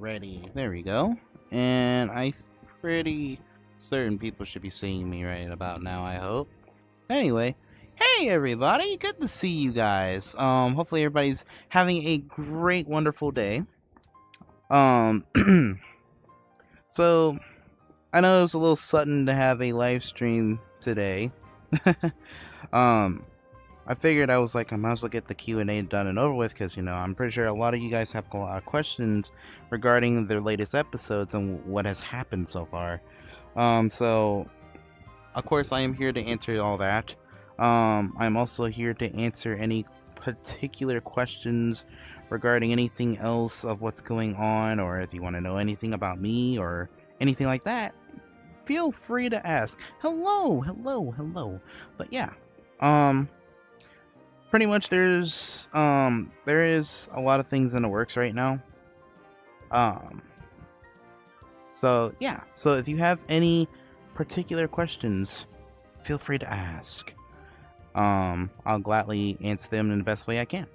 Alrighty, there we go. And I'm pretty certain people should be seeing me right about now, I hope. Anyway, hey everybody, good to see you guys. Hopefully everybody's having a great, wonderful day. Um, so, I know it was a little sudden to have a live stream today. I figured I was like, I might as well get the Q&A done and over with, because, you know, I'm pretty sure a lot of you guys have a lot of questions regarding their latest episodes and what has happened so far. So, of course, I am here to answer all that. I'm also here to answer any particular questions regarding anything else of what's going on, or if you want to know anything about me or anything like that, feel free to ask. Hello. But yeah, pretty much there is a lot of things in the works right now. So yeah, so if you have any particular questions, feel free to ask. I'll gladly answer them in the best way I can.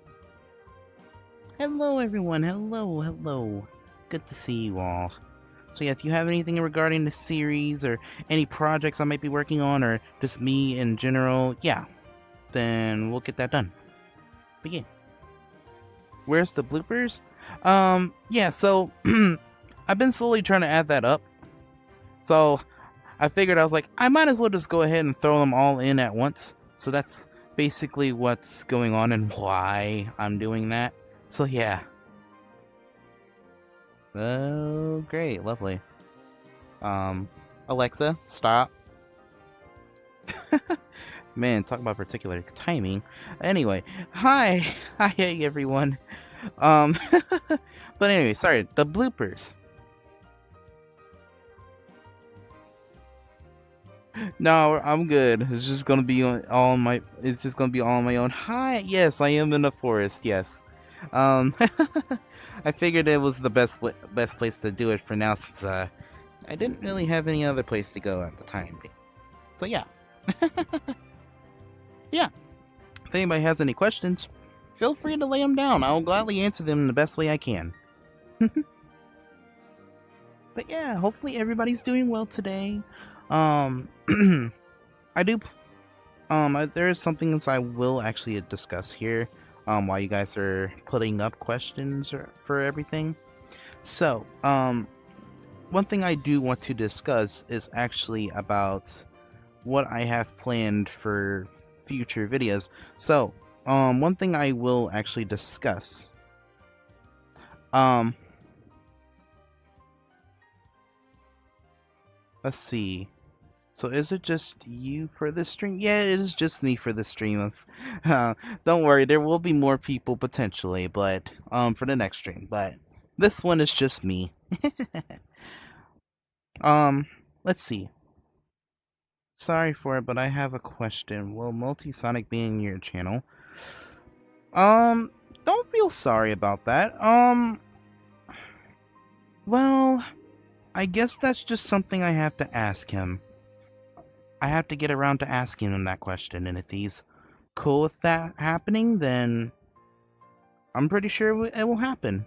Hello everyone, hello. Good to see you all. So yeah, if you have anything regarding the series or any projects I might be working on, or just me in general, yeah, then we'll get that done. But yeah. Where's the bloopers? Yeah, so I've been slowly trying to add that up. So I figured, I was like, I might as well just go ahead and throw them all in at once. So that's basically what's going on and why I'm doing that. So yeah. Oh, great, lovely. Alexa, stop. Man, talk about particular timing. Anyway, hi everyone. But anyway, sorry, the bloopers. No, I'm good. It's just gonna be all on my. It's just gonna be all on my own. Hi, yes, I am in the forest. Yes, I figured it was the best place to do it for now, since I didn't really have any other place to go at the time. So yeah, yeah. If anybody has any questions, feel free to lay them down. I'll gladly answer them in the best way I can. But yeah, hopefully everybody's doing well today. Um, I do. There is something else I will actually discuss here. While you guys are putting up questions for everything. So, one thing I do want to discuss is actually about what I have planned for future videos. So, one thing I will actually discuss. Let's see. So is it just you for this stream? Yeah, it is just me for the stream. Don't worry, there will be more people potentially, but for the next stream. But this one is just me. Let's see. Sorry for it, but I have a question. Will Multisonic be in your channel? Don't feel sorry about that. Well, I guess that's just something I have to ask him. I have to get around to asking him that question, and if he's cool with that happening, then I'm pretty sure it will happen.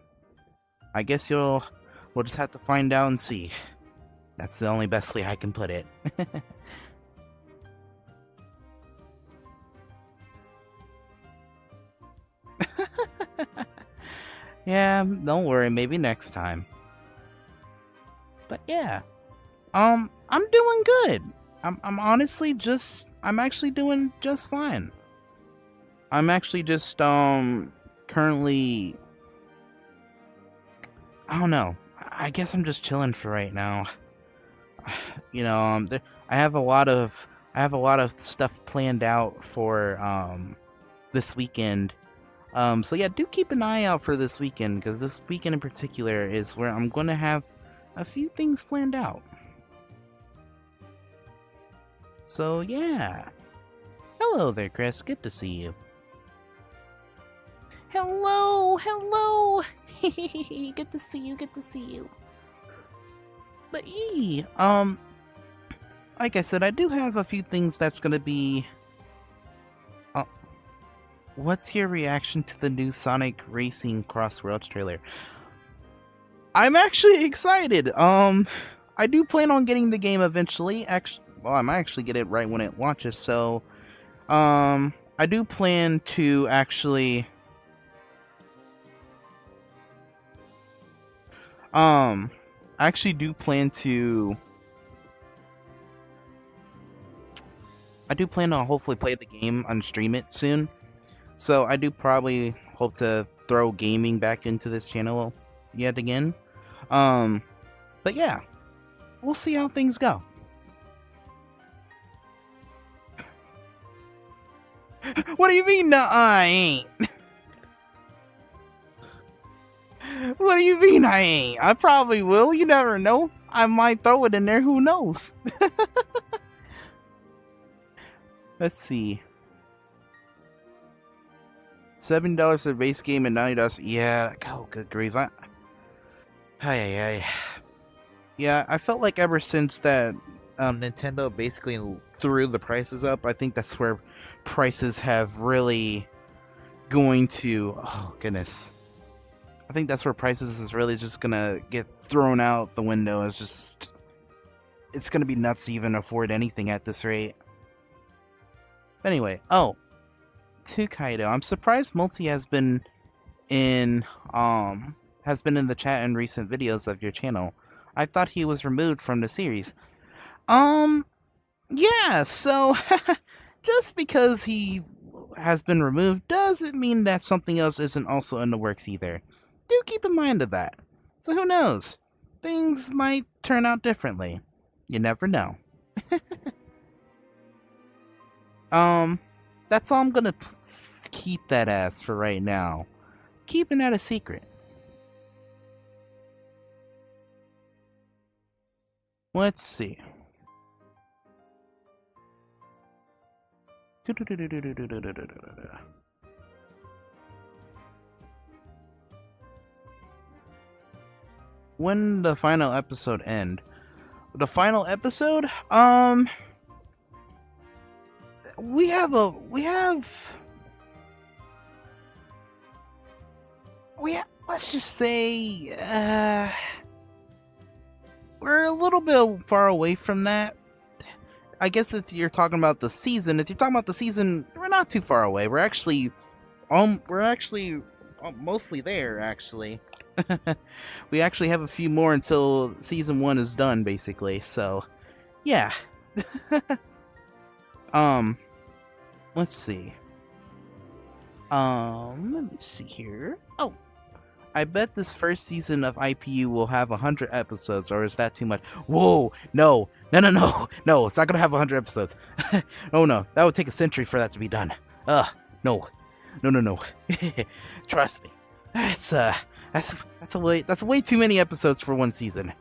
I guess we'll just have to find out and see. That's the only best way I can put it. Yeah, don't worry, maybe next time. But yeah, I'm doing good. I'm honestly I'm actually doing just fine. I'm actually just currently, I don't know. I guess I'm just chilling for right now. You know, I have a lot of stuff planned out for this weekend. So yeah, do keep an eye out for this weekend, because this weekend in particular is where I'm going to have a few things planned out. So yeah. Hello there, Chris. Good to see you. Hello. Good to see you. But like I said, I do have a few things that's gonna be. What's your reaction to the new Sonic Racing Cross Worlds trailer? I'm actually excited. I do plan on getting the game eventually. Well, I might actually get it right when it launches. So, I do plan to actually. I actually do plan to. I do plan to hopefully play the game and stream it soon. So I do probably hope to throw gaming back into this channel yet again. But yeah, we'll see how things go. What do you mean, no, I ain't? What do you mean I ain't? I probably will. You never know. I might throw it in there. Who knows? Let's see. $7 for the base game and $90. Yeah. Oh, good grief. Yeah, I felt like ever since that Nintendo basically threw the prices up, I think that's where prices have really going to. Oh goodness. I think that's where prices is really just gonna get thrown out the window. It's gonna be nuts to even afford anything at this rate. Anyway, to Kaido, I'm surprised Multi has been in the chat in recent videos of your channel. I thought he was removed from the series. Yeah, so just because he has been removed doesn't mean that something else isn't also in the works either. Do keep in mind of that. So who knows? Things might turn out differently. You never know. That's all I'm gonna keep that as for right now. Keeping that a secret. Let's see. when the final episode end? The final episode? We have let's just say we're a little bit far away from that. I guess if you're talking about the season, we're not too far away. We're actually mostly there, actually. We actually have a few more until season 1 is done, basically. So, yeah. Let's see. Let me see here. Oh, I bet this first season of IPU will have 100 episodes, or is that too much? Whoa, no, it's not gonna have 100 episodes. Oh no, that would take a century for that to be done. No. Trust me, that's way too many episodes for one season.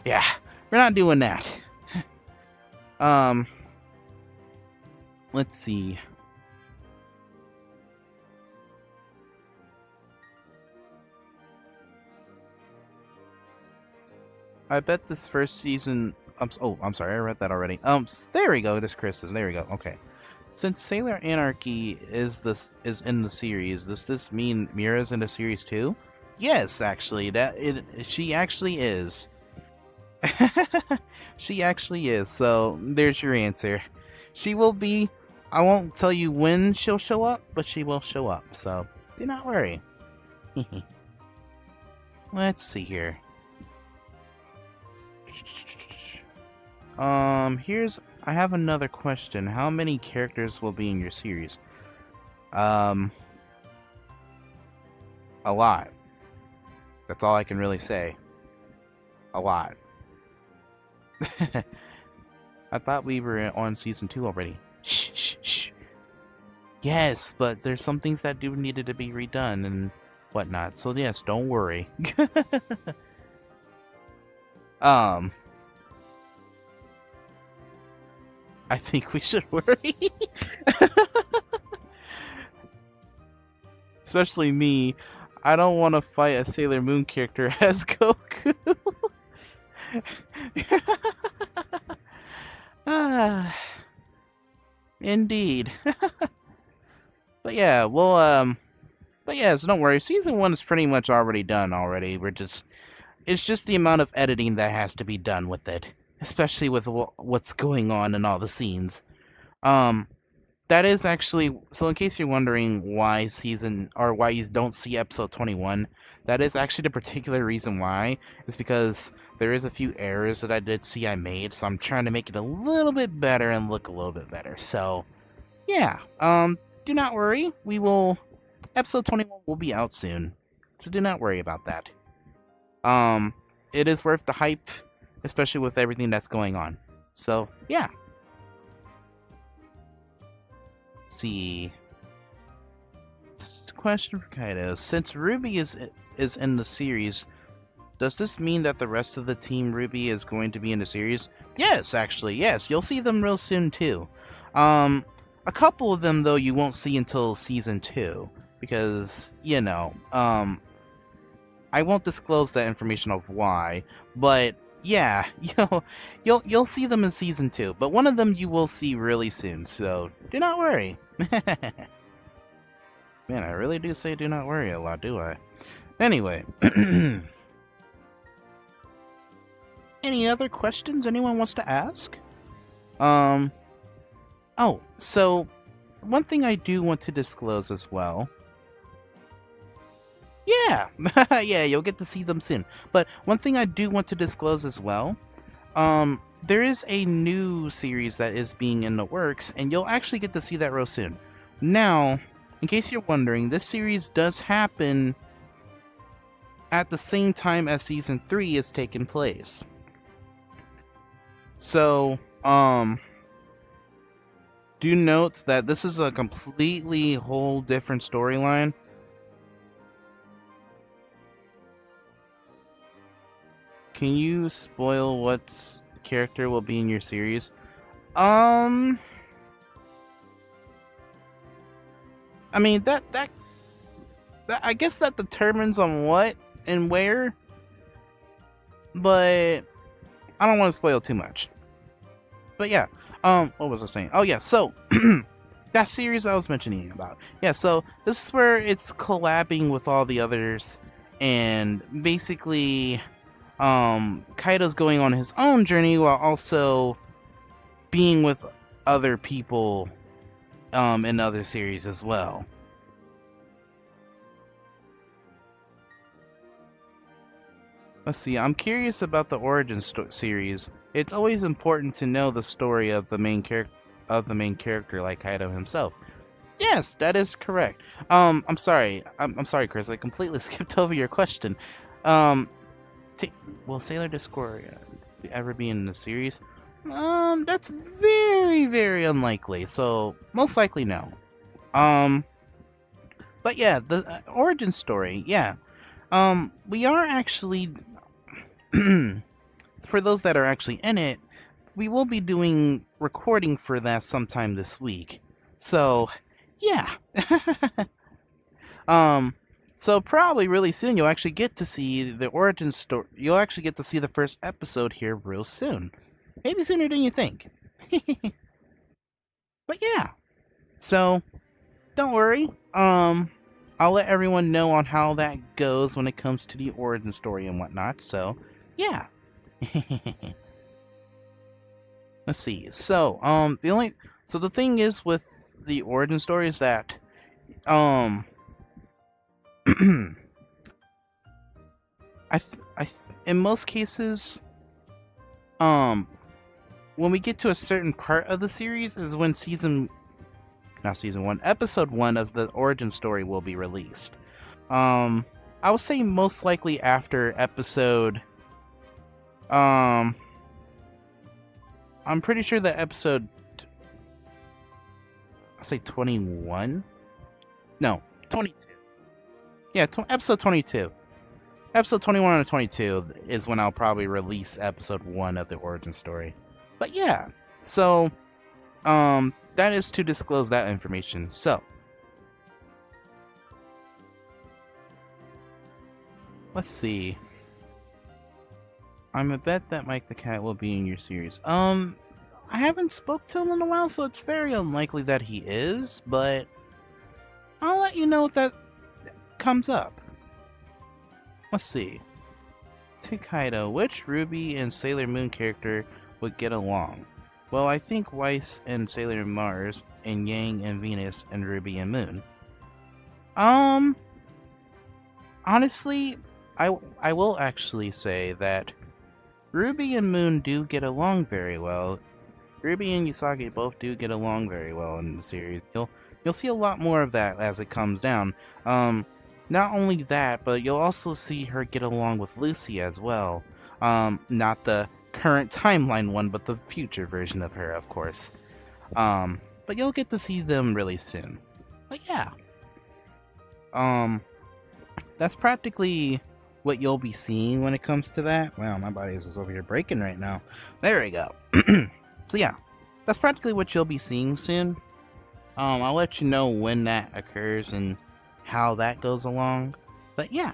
Yeah, we're not doing that. Let's see. I bet this first season. I'm sorry, I read that already. There we go. This Chris's. There we go. Okay. Since Sailor Anarchy is in the series, does this mean Mira's in the series too? Yes, actually, she actually is. She actually is. So there's your answer. She will be. I won't tell you when she'll show up, but she will show up. So do not worry. Let's see here. I have another question. How many characters will be in your series? A lot. That's all I can really say. A lot. I thought we were on season 2 already. Shh. Yes, but there's some things that do needed to be redone and whatnot. So yes, don't worry. I think we should worry. Especially me. I don't want to fight a Sailor Moon character as Goku. Indeed. But yeah, well, so don't worry. Season 1 is pretty much already done already. It's just the amount of editing that has to be done with it. Especially with what's going on in all the scenes. That is actually, so in case you're wondering why you don't see episode 21, that is actually the particular reason why, is because there is a few errors that I did see I made, so I'm trying to make it a little bit better and look a little bit better. So, yeah, do not worry, episode 21 will be out soon, so do not worry about that. It is worth the hype, especially with everything that's going on. So, yeah. Let's see. Question for Kaido. Since Ruby is in the series, does this mean that the rest of the Team Ruby is going to be in the series? Yes, actually, yes. You'll see them real soon, too. A couple of them, though, you won't see until Season 2. Because, I won't disclose that information of why, but yeah, you'll see them in season 2, but one of them you will see really soon, so do not worry. Man, I really do say do not worry a lot, do I? Anyway. Any other questions anyone wants to ask? Oh, so one thing I do want to disclose as well. Yeah, yeah, you'll get to see them soon. But one thing I do want to disclose as well, there is a new series that is being in the works, and you'll actually get to see that real soon. Now, in case you're wondering, this series does happen at the same time as Season 3 is taking place. So, do note that this is a completely whole different storyline. Can you spoil what character will be in your series? I mean, that I guess that determines on what and where. but I don't want to spoil too much. But yeah, what was I saying? Oh yeah, so that series I was mentioning about. Yeah, so this is where it's collabing with all the others, and basically, Kaido's going on his own journey while also being with other people, in other series as well. Let's see. I'm curious about the origin series. It's always important to know the story of the main character, like Kaido himself. Yes, that is correct. I'm sorry. I'm sorry, Chris. I completely skipped over your question. Um, will Sailor Discord ever be in the series? That's very, very unlikely. So most likely no. Um, but yeah, the origin story. Yeah. We are actually for those that are actually in it, we will be doing recording for that sometime this week. So, yeah. um, so probably really soon you'll actually get to see the origin story. You'll actually get to see the first episode here real soon. Maybe sooner than you think. But yeah. So, don't worry. I'll let everyone know on how that goes when it comes to the origin story and whatnot. So, yeah. Let's see. So, the thing is with the origin story is that, um, in most cases, um, when we get to a certain part of the series is when not season one, episode one of the origin story will be released. I would say most likely after episode, I'm pretty sure that episode, I'll say 21? No, 22. Yeah, episode 22. Episode 21 and 22 is when I'll probably release episode 1 of the origin story. But yeah, so, that is to disclose that information. So, let's see. I'm a bet that Mike the Cat will be in your series. I haven't spoke to him in a while, so it's very unlikely that he is, but I'll let you know if that comes up. Let's see. To Kaido, which Ruby and Sailor Moon character would get along? Well, I think Weiss and Sailor Mars, and Yang and Venus, and Ruby and Moon. Honestly, I will actually say that Ruby and Moon do get along very well. Ruby and Usagi both do get along very well in the series. You'll see a lot more of that as it comes down. Not only that, but you'll also see her get along with Lucy as well. Not the current timeline one, but the future version of her, of course. But you'll get to see them really soon. But yeah. That's practically what you'll be seeing when it comes to that. Wow, my body is just over here breaking right now. There we go. So yeah, that's practically what you'll be seeing soon. I'll let you know when that occurs and how that goes along. But yeah.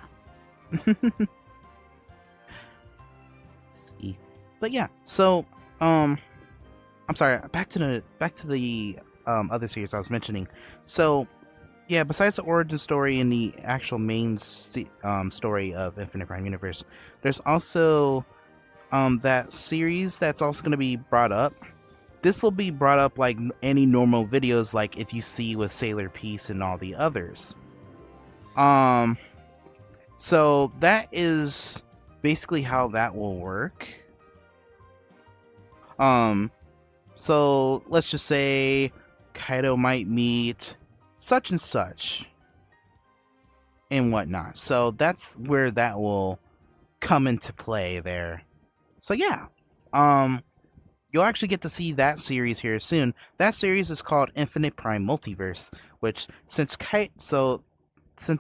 See. But yeah, so I'm sorry, back to the other series I was mentioning. So yeah, besides the origin story and the actual main story of Infinite Prime Universe, there's also that series that's also going to be brought up. This will be brought up like any normal videos, like if you see with Sailor Peace and all the others. So that is basically how that will work. So let's just say Kaido might meet such and such and whatnot. So that's where that will come into play there. So yeah, you'll actually get to see that series here soon. That series is called Infinite Prime Multiverse, which since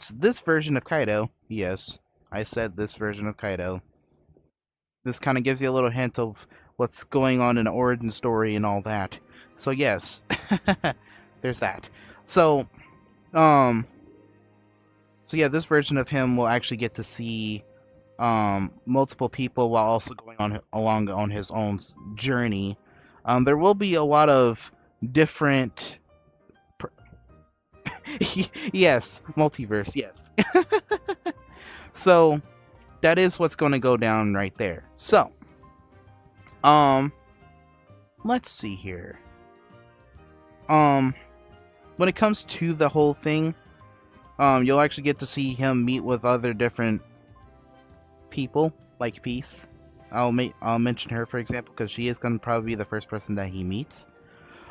this version of Kaido, yes, I said this version of Kaido, this kind of gives you a little hint of what's going on in the origin story and all that. So yes, there's that. So yeah, this version of him will actually get to see multiple people while also going on along on his own journey. There will be a lot of different. Yes, multiverse. Yes. So that is what's going to go down right there. So, let's see here. When it comes to the whole thing, you'll actually get to see him meet with other different people, like Peace. I'll mention her for example because she is going to probably be the first person that he meets.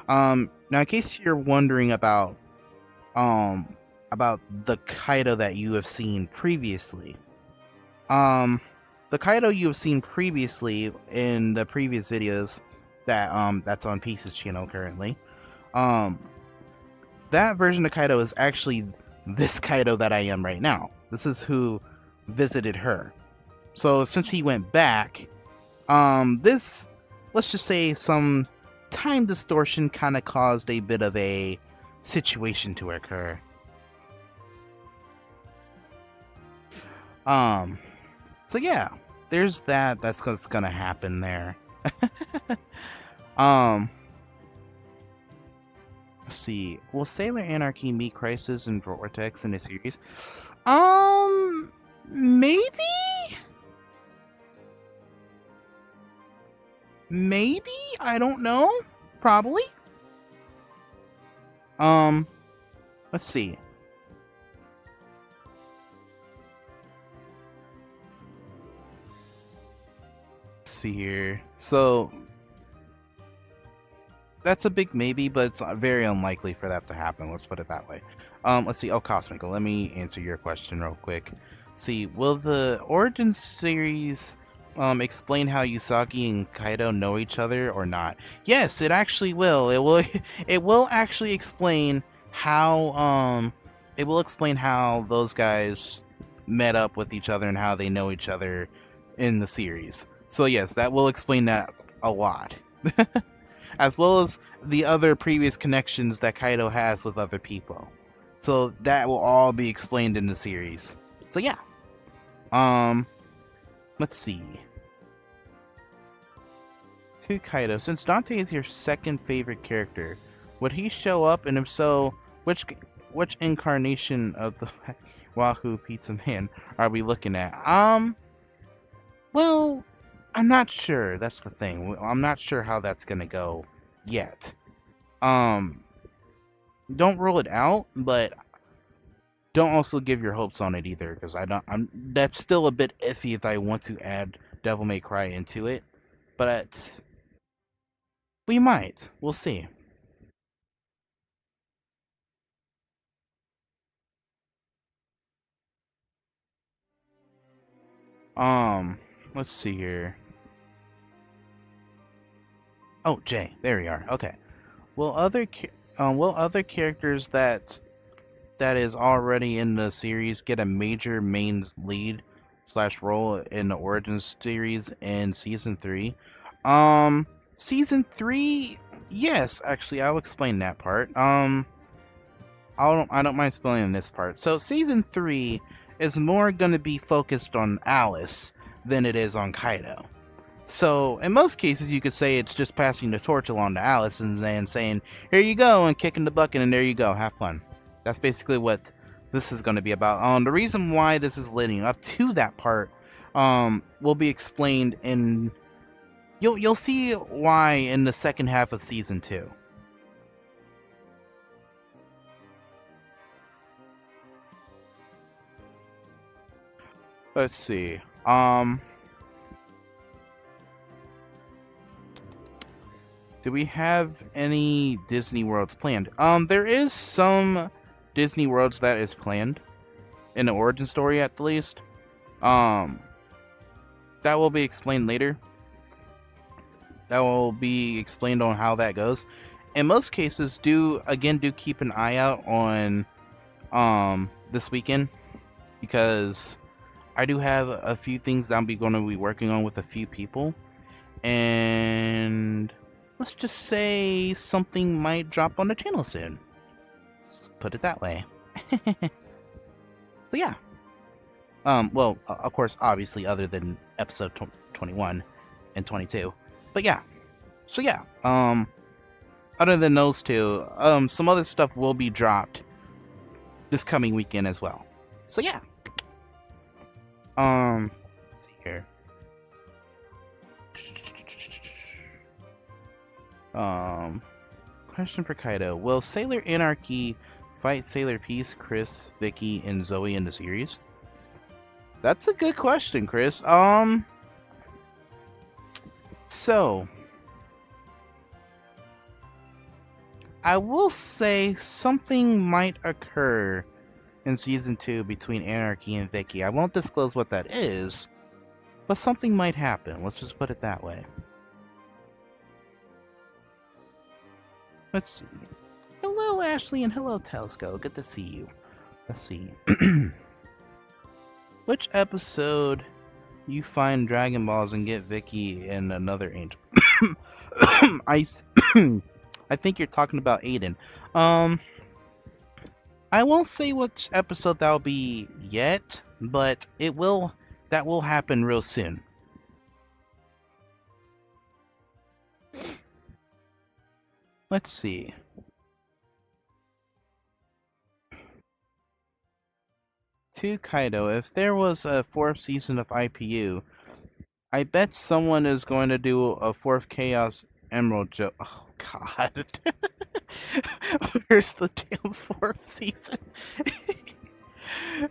Now in case you're wondering about the Kaido that you have seen previously, the Kaido you have seen previously in the previous videos that that's on Peace's channel currently, that version of Kaido is actually this Kaido that I am right now. This is who visited her. So since he went back, this, let's just say some time distortion kind of caused a bit of a situation to occur. So yeah, there's that. That's what's gonna happen there. Let's see. Will Sailor Anarchy meet Crisis and Vortex in a series? Maybe? Maybe? I don't know. Probably. Let's see. Let's see here. So that's a big maybe, but it's very unlikely for that to happen. Let's put it that way. Let's see. Oh, Cosmic, let me answer your question real quick. See, will the Origin series explain how Usagi and Kaido know each other or not? Yes, it actually will. It will. It will actually explain how those guys met up with each other and how they know each other in the series. So yes, that will explain that a lot. As well as the other previous connections that Kaido has with other people. So that will all be explained in the series. So yeah. Let's see. To Kaido, since Dante is your second favorite character, would he show up, and if so, which incarnation of the Wahoo Pizza Man are we looking at? Well, I'm not sure. That's the thing. I'm not sure how that's gonna go yet. Don't rule it out, but don't also give your hopes on it either, because that's still a bit iffy if I want to add Devil May Cry into it. But we might. We'll see. Let's see here. Oh, Jay, there we are. Okay. Will other characters that is already in the series get a major main lead / role in the Origins series in season 3? Season 3, yes, actually I'll explain that part. I don't mind explaining this part. So season 3 is more going to be focused on Alice than it is on Kaido. So, in most cases, you could say it's just passing the torch along to Alice and then saying, here you go, and kicking the bucket, and there you go, have fun. That's basically what this is going to be about. The reason why this is leading up to that part will be explained in... You'll see why in the second half of Season 2. Let's see. Do we have any Disney Worlds planned? There is some Disney Worlds that is planned in the origin story at the least. That will be explained later. That will be explained on how that goes. In most cases, do keep an eye out on this weekend, because I do have a few things that I'm going to be working on with a few people, and let's just say something might drop on the channel soon. Let's put it that way. So yeah. Well, of course, obviously, other than episode 21 and 22. But yeah. So yeah. Other than those two, some other stuff will be dropped this coming weekend as well. So yeah. Let's see here. Question for Kaido: will Sailor Anarchy fight Sailor Peace, Chris, Vicky, and Zoe in the series? That's a good question, Chris. So I will say something might occur in season 2 between Anarchy and Vicky. I won't disclose what that is, but something might happen. Let's just put it that way. Let's see. Hello, Ashley, and hello, Telesco. Good to see you. Let's see. Which episode you find Dragon Balls and get Vicky and another angel? I think you're talking about Aiden. I won't say which episode that'll be yet, but that will happen real soon. Let's see. To Kaido, if there was a 4th season of IPU, I bet someone is going to do a 4th Chaos Emerald joke. Oh, God. Where's the damn 4th season?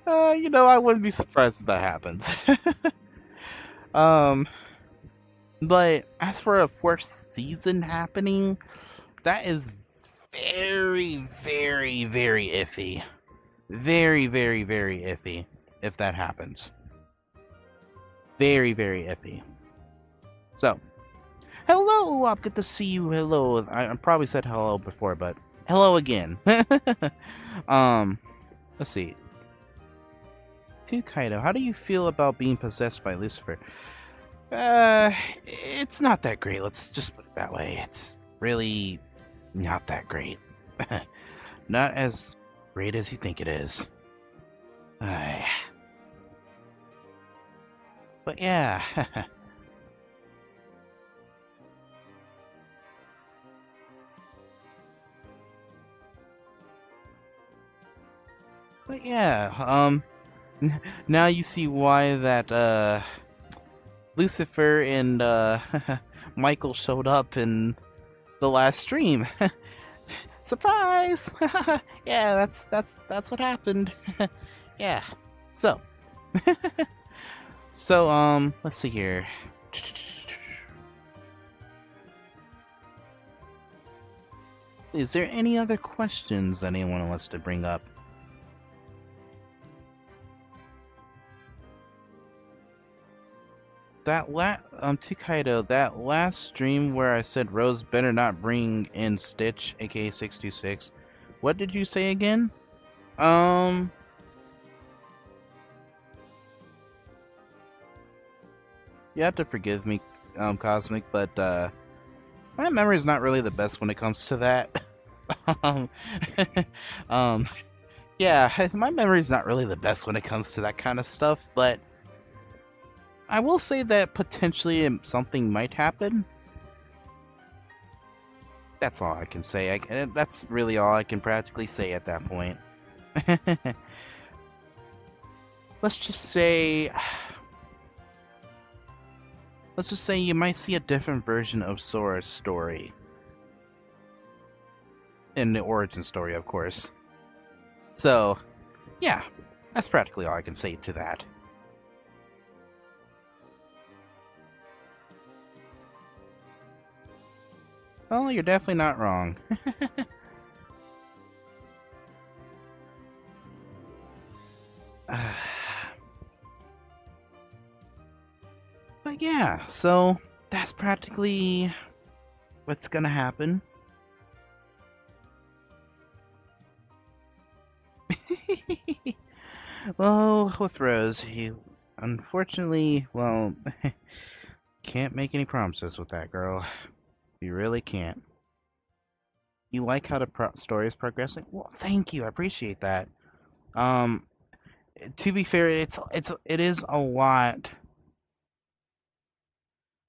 I wouldn't be surprised if that happens. But as for a 4th season happening, that is very, very, very iffy. Very, very, very iffy if that happens. Very, very iffy. So, hello, I'm good to see you. Hello. I probably said hello before, but hello again. Let's see. To Kaido, how do you feel about being possessed by Lucifer? It's not that great. Let's just put it that way. It's really not that great. Not as great as you think it is. But yeah. But yeah, now you see why that Lucifer and Michael showed up in the last stream. Surprise! Yeah, that's what happened. Yeah. So let's see here. Is there any other questions that anyone wants to bring up? To Kaido, that last stream where I said Rose better not bring in Stitch, aka 66. What did you say again? You have to forgive me, Cosmic, but my memory is not really the best when it comes to that. Yeah, my memory is not really the best when it comes to that kind of stuff, but I will say that potentially something might happen. That's all I can say. That's really all I can practically say at that point. Let's just say you might see a different version of Sora's story. In the origin story, of course. So, yeah, that's practically all I can say to that. Well, you're definitely not wrong. But yeah, so that's practically what's gonna happen. Well, with Rose, you unfortunately, well, can't make any promises with that girl. You really can't. You like how the story is progressing? Well, thank you. I appreciate that. to be fair, it is a lot.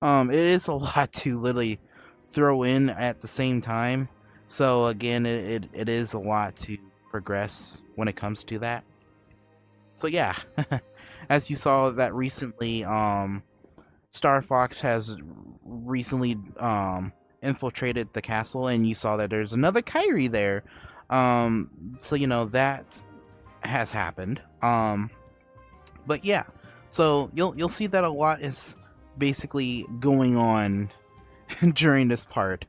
It is a lot to literally throw in at the same time. So again, it is a lot to progress when it comes to that. So yeah, as you saw that recently, Star Fox has recently infiltrated the castle, and you saw that there's another Kyrie there. So you know that has happened. But yeah, so you'll see that a lot is basically going on during this part.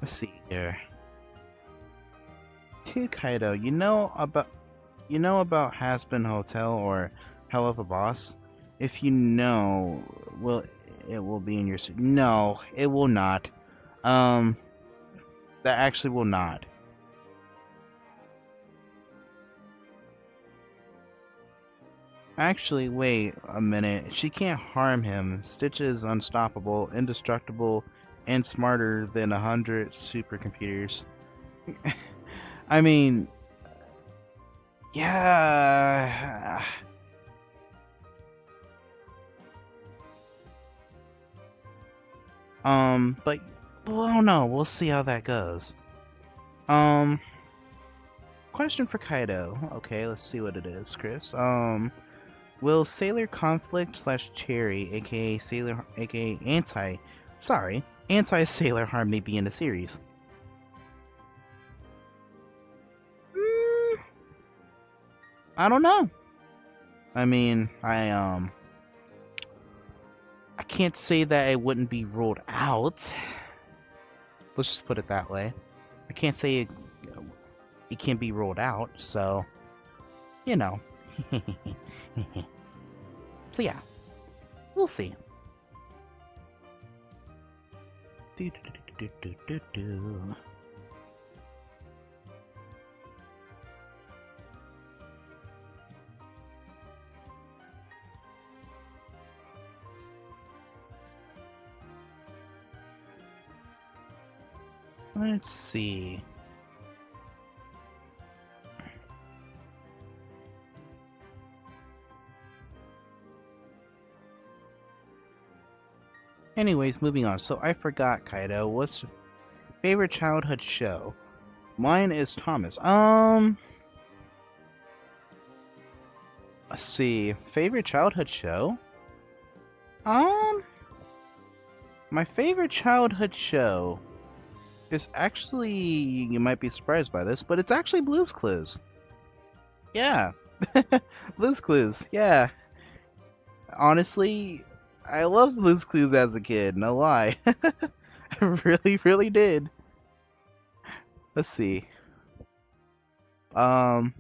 Let's see here. To Kaido, you know about Hazbin Hotel or Hell of a Boss? If you know, it will be in your no, it will not. That actually will not. Actually, wait a minute. She can't harm him. Stitch is unstoppable, indestructible, and smarter than 100 supercomputers. I mean, yeah. But well, I don't know. We'll see how that goes. Question for Kaido. Okay, let's see what it is, Chris. Will Sailor Conflict / Cherry, aka Sailor, aka anti-Sailor Harmony be in the series? I don't know. I mean, I can't say that it wouldn't be ruled out. Let's just put it that way. I can't say it can't be ruled out, so you know. So yeah, we'll see. Let's see. Anyways, moving on. So I forgot, Kaido. What's your favorite childhood show? Mine is Thomas. Let's see. Favorite childhood show? My favorite childhood show is actually, you might be surprised by this, but it's actually Blue's Clues. Yeah. Blue's Clues. Yeah. Honestly, I loved Blue's Clues as a kid, no lie. I really, really did. Let's see. Question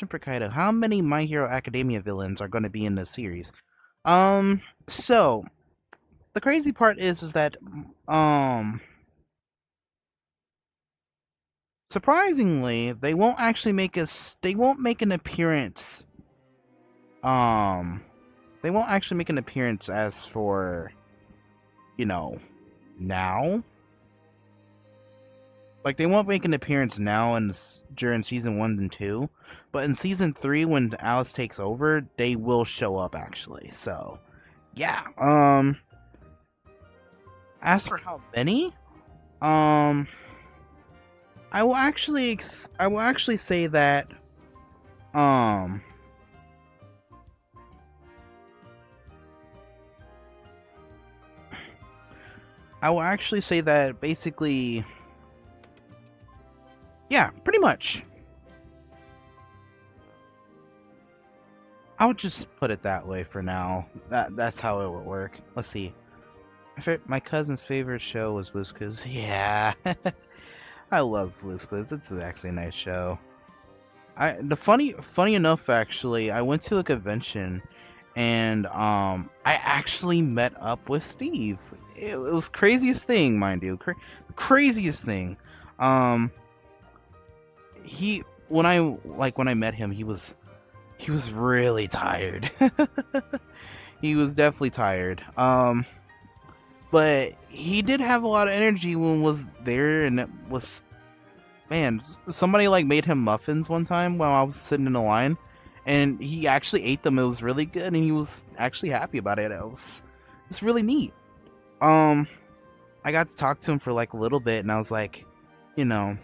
for Kaido. How many My Hero Academia villains are going to be in this series? So, the crazy part is that, surprisingly, they won't actually make they won't make an appearance, they won't actually make an appearance as for, you know, now. Like, they won't make an appearance now during season 1 and 2, but in season 3, when Alice takes over, they will show up actually. So, yeah. As for how many, I will actually say that, basically, yeah, pretty much. I'll just put it that way for now. That's how it would work. Let's see. My cousin's favorite show was Blue's Clues. Yeah, I love Blue's Clues. It's actually a nice show. Funny enough, actually, I went to a convention, and I actually met up with Steve. It was craziest thing, mind you, craziest thing. When I met him, he was really tired. He was definitely tired. But he did have a lot of energy when was there, and it was man, somebody like made him muffins one time while I was sitting in the line, and he actually ate them. It was really good, and he was actually happy about it. It's really neat. Um, I got to talk to him for like a little bit, and I was like, you know,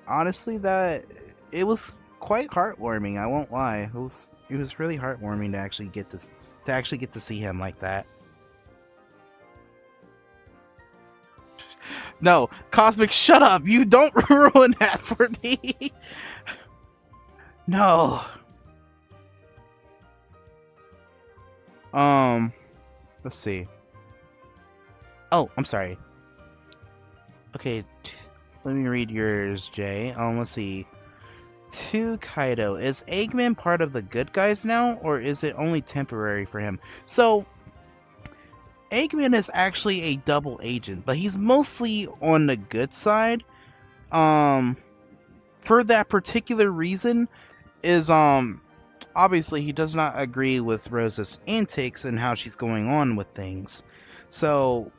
honestly, that it was quite heartwarming. I won't lie. It was really heartwarming to actually get to see him like that. No, Cosmic, shut up! You don't ruin that for me. No. Um, let's see. Oh, I'm sorry. Okay, let me read yours, Jay. Let's see. To Kaido, is Eggman part of the good guys now, or is it only temporary for him? So, Eggman is actually a double agent, but he's mostly on the good side. Um, for that particular reason, is obviously he does not agree with Rosa's antics and how she's going on with things. So,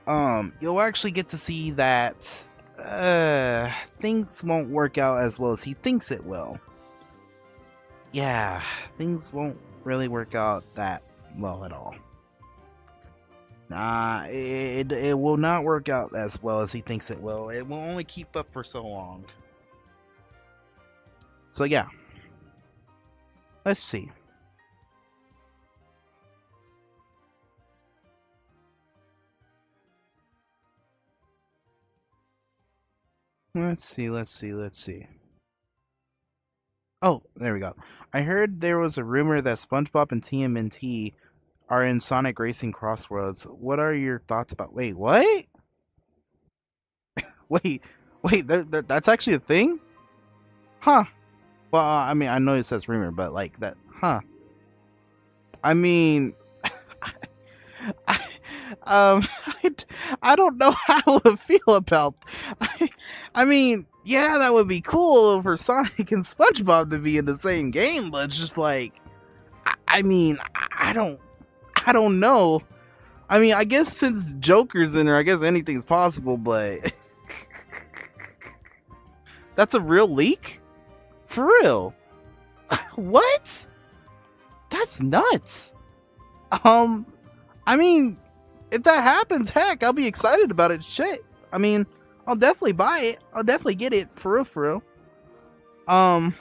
you'll actually get to see that things won't work out as well as he thinks it will. Yeah, things won't really work out that well at all. It will not work out as well as he thinks it will. It will only keep up for so long. So yeah, let's see. Let's see. Oh, there we go. I heard there was a rumor that SpongeBob and TMNT are in Sonic Racing Crossroads. What are your thoughts about? Wait, what? Wait, wait. That's actually a thing? Huh? Well, I mean, I know it says rumor, but like that, huh? I mean, I, um, I, I don't know how I would feel about. I, I mean, yeah, that would be cool for Sonic and SpongeBob to be in the same game, but it's just like, I mean, I don't know. I mean, I guess since Joker's in there, I guess anything's possible, but that's a real leak? For real? What? That's nuts. Um, I mean, if that happens, heck, I'll be excited about it. Shit. I mean, I'll definitely buy it. I'll definitely get it for real, for real. Um,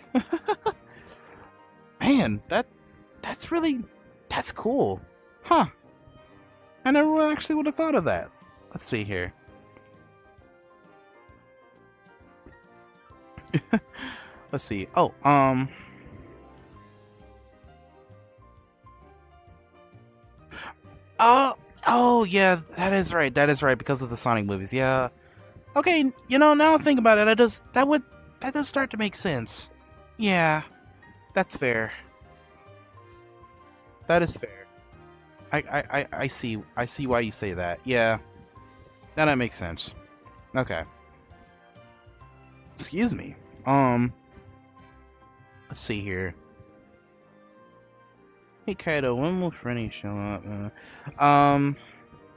man, that's cool, huh? I never actually would have thought of that. Let's see here. Let's see. Oh, oh, oh, yeah, that is right. That is right because of the Sonic movies. Yeah. Okay, now I think about it, that does start to make sense. Yeah, that's fair. That is fair. I see why you say that. Yeah, that makes sense. Okay. Excuse me. Let's see here. Hey Kaido, when will Frenny show up?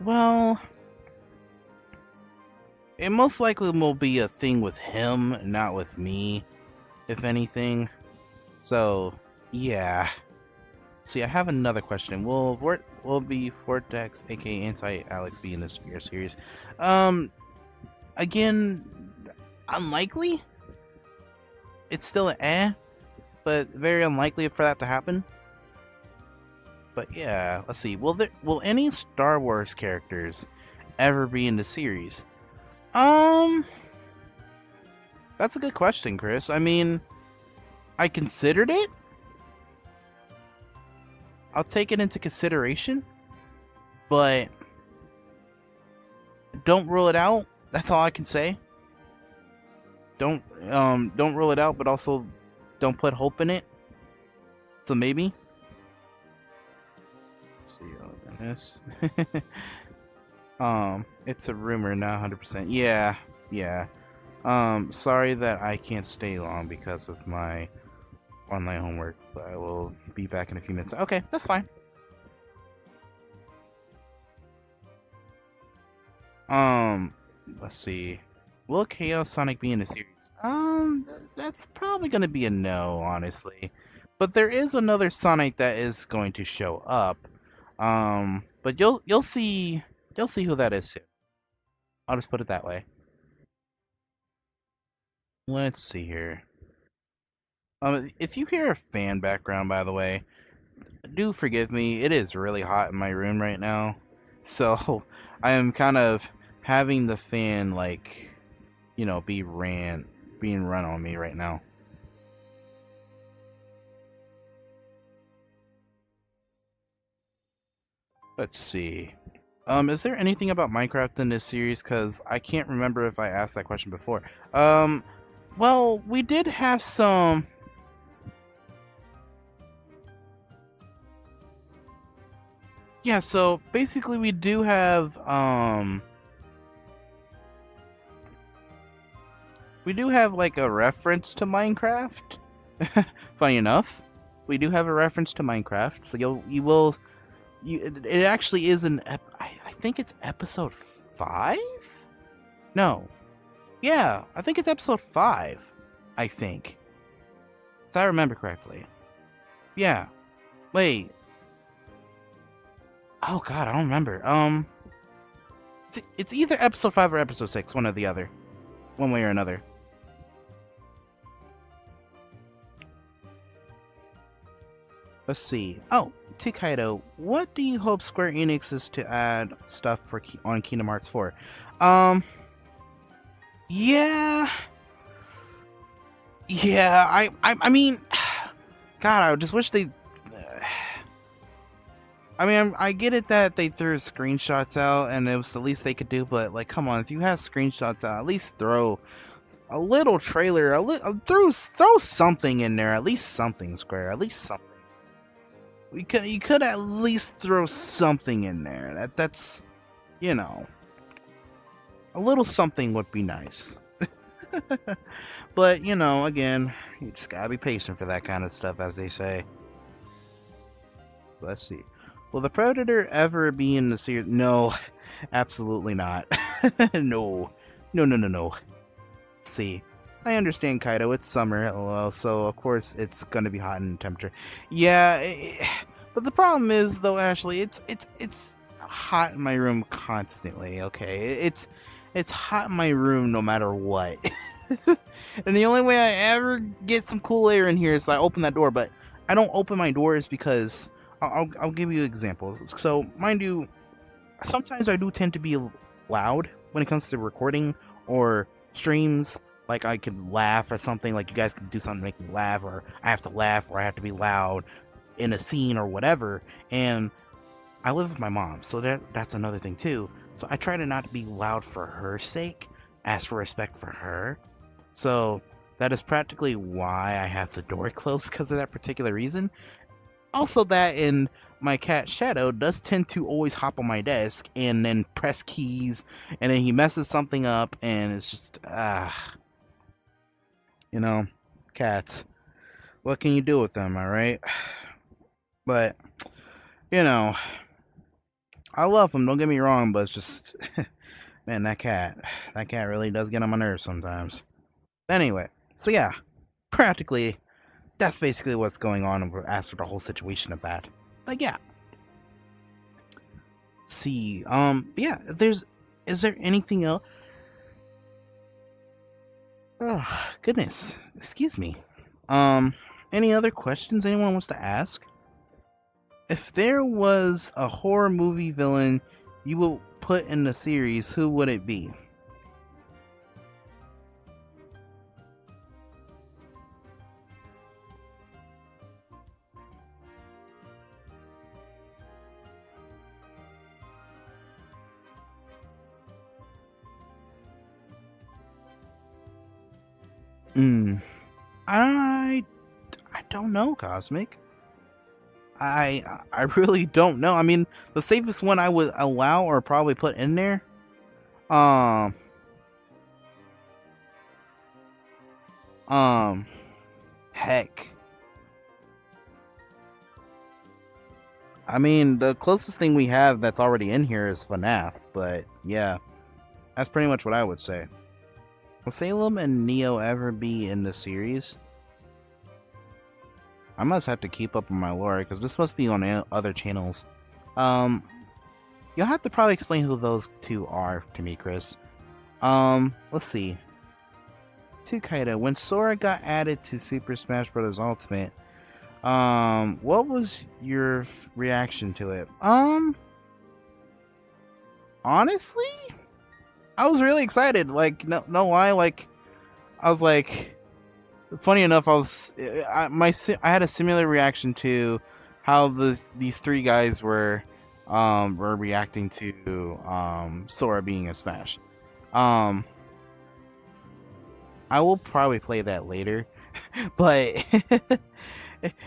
Well, it most likely will be a thing with him, not with me, if anything. So, yeah. See, I have another question. Will be Vortex, aka Anti-Alex, be in this year series? Again, unlikely. It's still an but very unlikely for that to happen. But yeah, let's see. Will any Star Wars characters ever be in the series? That's a good question, Chris. I mean, I considered it. I'll take it into consideration, but don't rule it out. That's all I can say. Don't rule it out, but also don't put hope in it. So maybe. Let's see this. It's a rumor, not 100%. Yeah, yeah. Sorry that I can't stay long because of my online homework, but I will be back in a few minutes. Okay, that's fine. Let's see. Will Chaos Sonic be in the series? That's probably going to be a no, honestly. But there is another Sonic that is going to show up. But you'll see who that is soon. I'll just put it that way. Let's see here. If you hear a fan background, by the way, do forgive me. It is really hot in my room right now, so I am kind of having the fan like, being run on me right now. Let's see. Is there anything about Minecraft in this series? Because I can't remember if I asked that question before. Well, we did have some. Yeah, so basically we do have like a reference to Minecraft. Funny enough, we do have a reference to Minecraft. So it actually is I think it's episode 5? No. Yeah, I think it's episode 5. I think. If I remember correctly. Yeah. Wait. Oh god, I don't remember. It's either episode 5 or episode 6, one or the other. One way or another. Let's see. Oh, Tikaido, what do you hope Square Enix is to add stuff on Kingdom Hearts 4? Yeah. Yeah, I mean, God, I just wish they. I mean, I get it that they threw screenshots out and it was the least they could do, but like, come on, if you have screenshots out, at least throw a little trailer, throw something in there, at least something, Square, at least something. You could at least throw something in there. That's, a little something would be nice. But, again, you just gotta be patient for that kind of stuff, as they say. So let's see. Will the Predator ever be in the series? No, absolutely not. No. Let's see. I understand, Kaido. It's summer, lol, so of course it's gonna be hot in temperature. Yeah, but the problem is, though, Ashley, it's hot in my room constantly. Okay, it's hot in my room no matter what. And the only way I ever get some cool air in here is I open that door. But I don't open my doors because I'll give you examples. So, mind you, sometimes I do tend to be loud when it comes to recording or streams. Like, I could laugh or something, like you guys could do something to make me laugh, or I have to laugh, or I have to be loud in a scene or whatever. And I live with my mom, so that's another thing too. So I try to not be loud for her sake, ask for respect for her. So that is practically why I have the door closed, because of that particular reason. Also, that and my cat Shadow does tend to always hop on my desk and then press keys, and then he messes something up, and it's just cats. What can you do with them, alright? But, I love them, don't get me wrong, but it's just, man, that cat really does get on my nerves sometimes. Anyway, so yeah, practically, that's basically what's going on as for the whole situation of that. Like, yeah. See, yeah, is there anything else? Oh, goodness, excuse me. Any other questions anyone wants to ask? If there was a horror movie villain you would put in the series, who would it be? I don't know, Cosmic. I really don't know. I mean, the safest one I would allow or probably put in there, um, heck. I mean, the closest thing we have that's already in here is FNAF, but yeah, that's pretty much what I would say. Will Salem and Neo ever be in the series? I must have to keep up on my lore because this must be on other channels. Um, you'll have to probably explain who those two are to me, Chris. Let's see. Kaido, when Sora got added to Super Smash Bros. Ultimate, what was your reaction to it? Honestly, I was really excited. Like, no lie, like, I was like, funny enough, I had a similar reaction to how these three guys were reacting to Sora being a Smash. I will probably play that later, but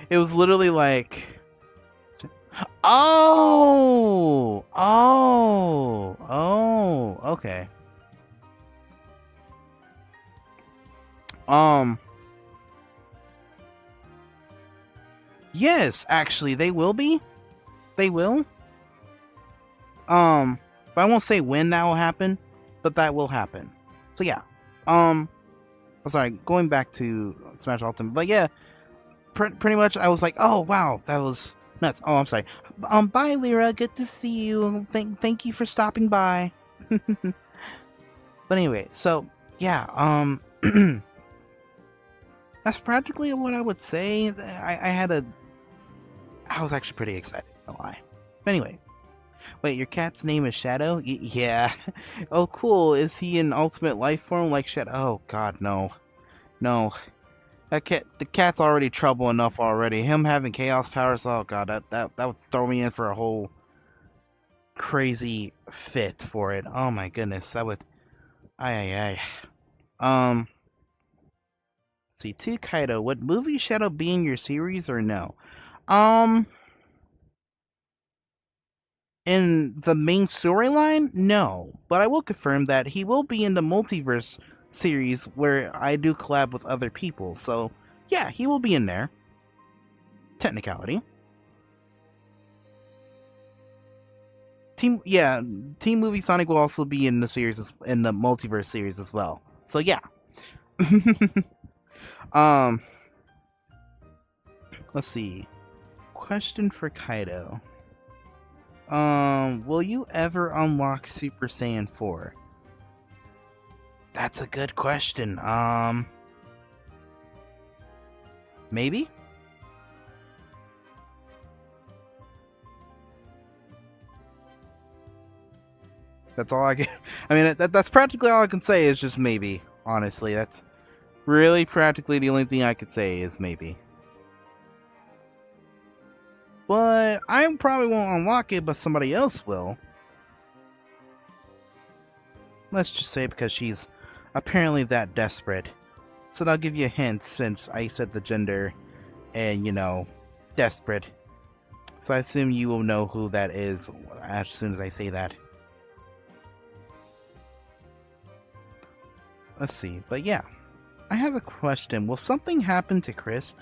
it was literally like, okay. Yes, actually, they will be. They will. But I won't say when that will happen, but that will happen. So yeah. Sorry, going back to Smash Ultimate, but yeah, pretty much I was like, oh wow, that was nuts. Oh, I'm sorry. Bye, Lyra. Good to see you. Thank you for stopping by. But anyway, so yeah, that's practically what I would say. I was actually pretty excited. No lie. But anyway, wait, your cat's name is Shadow? Yeah. Oh, cool. Is he in ultimate life form like Shadow? Oh God, no. No. The cat's already trouble enough already. Him having chaos powers, oh God, that would throw me in for a whole crazy fit for it. Oh my goodness, that would. Aye. See, to Kaido, would movie Shadow be in your series or no? In the main storyline, no. But I will confirm that he will be in the Multiverse series where I do collab with other people. So, yeah, he will be in there. Technicality. Team Movie Sonic will also be in the series, in the Multiverse series as well. So, yeah. Let's see. Question for Kaido. Will you ever unlock Super Saiyan 4? That's a good question. Maybe? That's all I can. I mean, that's practically all I can say is just maybe. Honestly, that's really practically the only thing I could say is maybe. But I probably won't unlock it, but somebody else will. Let's just say because she's apparently that desperate. So I'll give you a hint since I said the gender and, desperate. So I assume you will know who that is as soon as I say that. Let's see, but yeah. I have a question. Will something happen to Chris?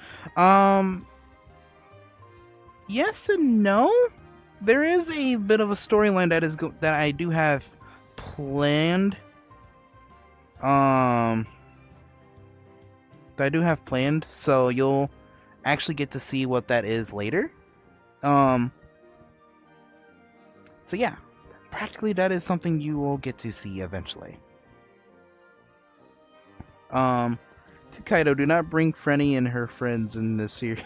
Yes and no. There is a bit of a storyline that I do have planned. That I do have planned, so you'll actually get to see what that is later. So yeah, practically that is something you will get to see eventually. To Kaido, do not bring Frenny and her friends in this series.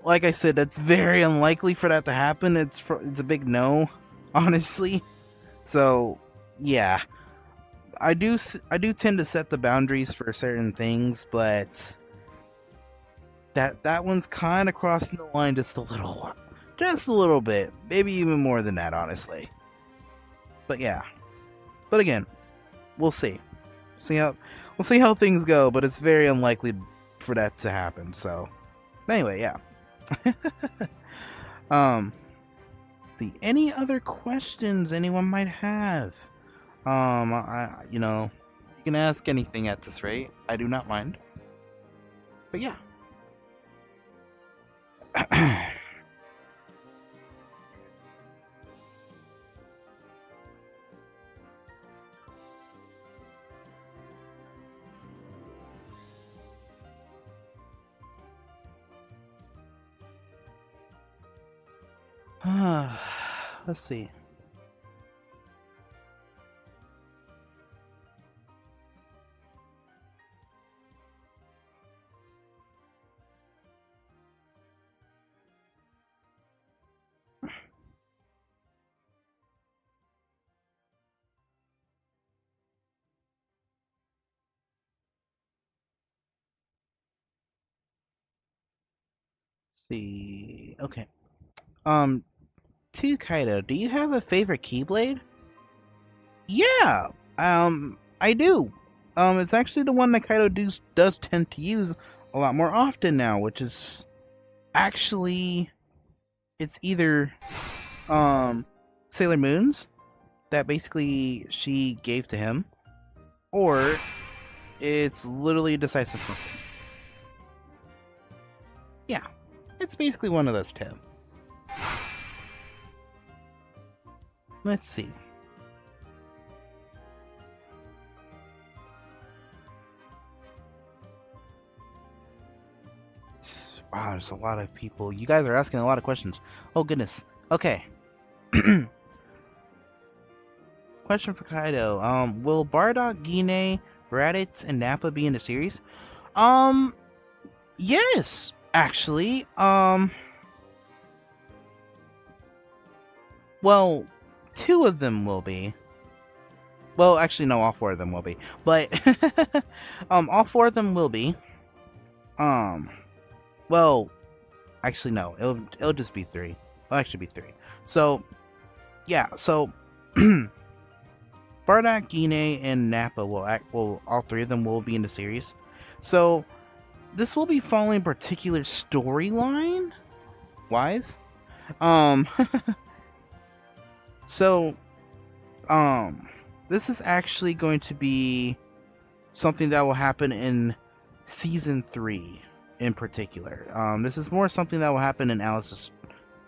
Like I said, that's very unlikely for that to happen. It's a big no, honestly. So, yeah. I do tend to set the boundaries for certain things, but that one's kind of crossing the line just a little bit, maybe even more than that, honestly. But yeah. But again, we'll see. We'll see how things go, but it's very unlikely for that to happen. So, anyway, yeah. See, any other questions anyone might have? You can ask anything at this rate. I do not mind. But yeah. Let's see. See. Okay. Um, to Kaido, do you have a favorite Keyblade? Yeah. I do. It's actually the one that Kaido does tend to use a lot more often now, which is actually it's either Sailor Moon's that basically she gave to him, or it's literally Decisive Something. Yeah, it's basically one of those two. Let's see. Wow, there's a lot of people. You guys are asking a lot of questions. Oh goodness. Okay. Question for Kaido. Will Bardock, Gine, Raditz, and Nappa be in the series? Um, yes, actually. Well, two of them will be. Well, actually, no, all four of them will be. But, all four of them will be. Um, well, actually, no, it'll just be three. It'll actually be three. So, yeah, so, Bardock, Gine, and Nappa will all three of them will be in the series. So, this will be following particular storyline wise. Um, so, this is actually going to be something that will happen in season 3 in particular. This is more something that will happen in Alice's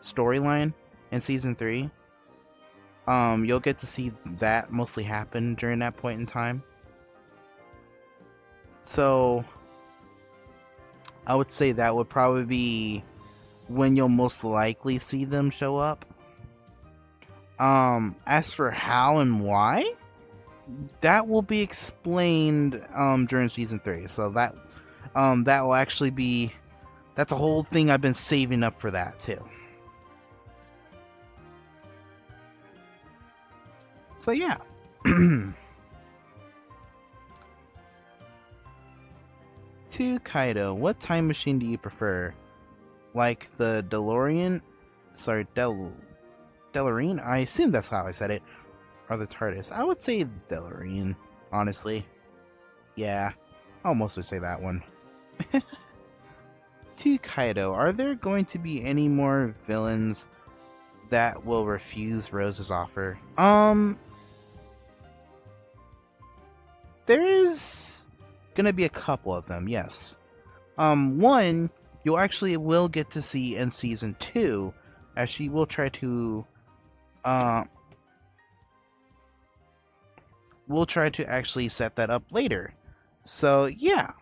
storyline in season 3. You'll get to see that mostly happen during that point in time. So, I would say that would probably be when you'll most likely see them show up. As for how and why, that will be explained during season 3. So that will actually be that's a whole thing I've been saving up for that too. So yeah. To Kaido, what time machine do you prefer? Like the DeLorean? Sorry, DeLorean? I assume that's how I said it. Or the TARDIS. I would say DeLorean, honestly. Yeah, I'll mostly say that one. To Kaido, are there going to be any more villains that will refuse Rose's offer? There is gonna be a couple of them, yes. One you actually will get to see in season 2, as she will try to we'll try to actually set that up later. So yeah.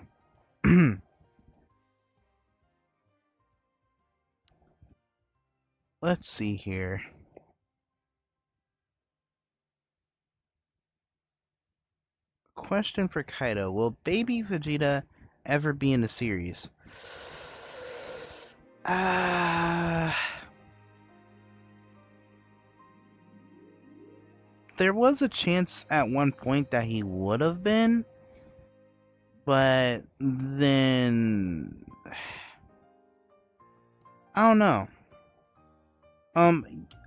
Let's see here. Question for Kaido. Will baby Vegeta ever be in the series? There was a chance at one point that he would have been, but then I don't know.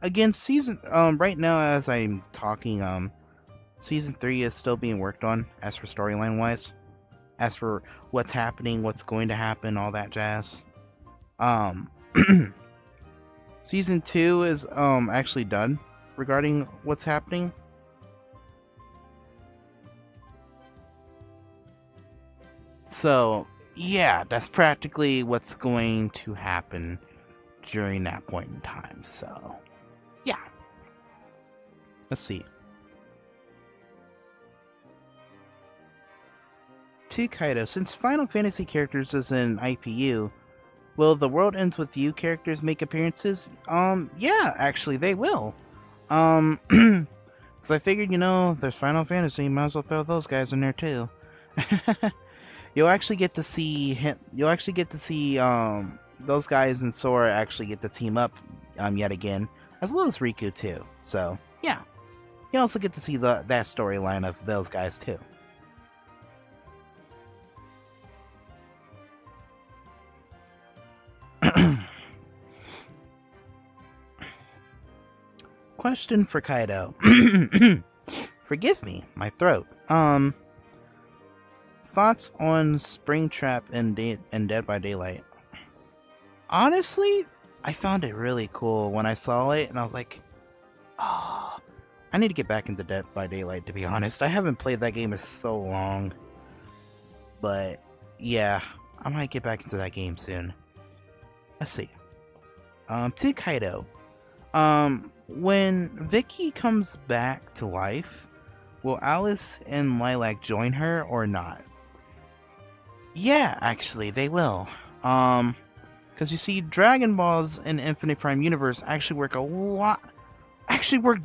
Again, season right now as I'm talking, season 3 is still being worked on as for storyline wise, as for what's happening, what's going to happen, all that jazz. Season 2 is actually done regarding what's happening. So, yeah, that's practically what's going to happen during that point in time. So, yeah. Let's see. To Kaido, since Final Fantasy characters is an IPU, Will the World Ends With You characters make appearances? Yeah, actually, they will. Because I figured, there's Final Fantasy, might as well throw those guys in there too. You'll actually get to see him. You'll actually get to see those guys and Sora actually get to team up yet again, as well as Riku too. So yeah, you also get to see that storyline of those guys too. Question for Kaido. Forgive me, my throat. Thoughts on Springtrap and Dead by Daylight? Honestly, I found it really cool when I saw it, and I was like, oh, I need to get back into Dead by Daylight, to be honest. I haven't played that game in so long. But, yeah, I might get back into that game soon. Let's see. To Kaido. When Vicky comes back to life, will Alice and Lilac join her or not? Yeah, actually, they will. Because you see, Dragon Balls in Infinite Prime Universe actually work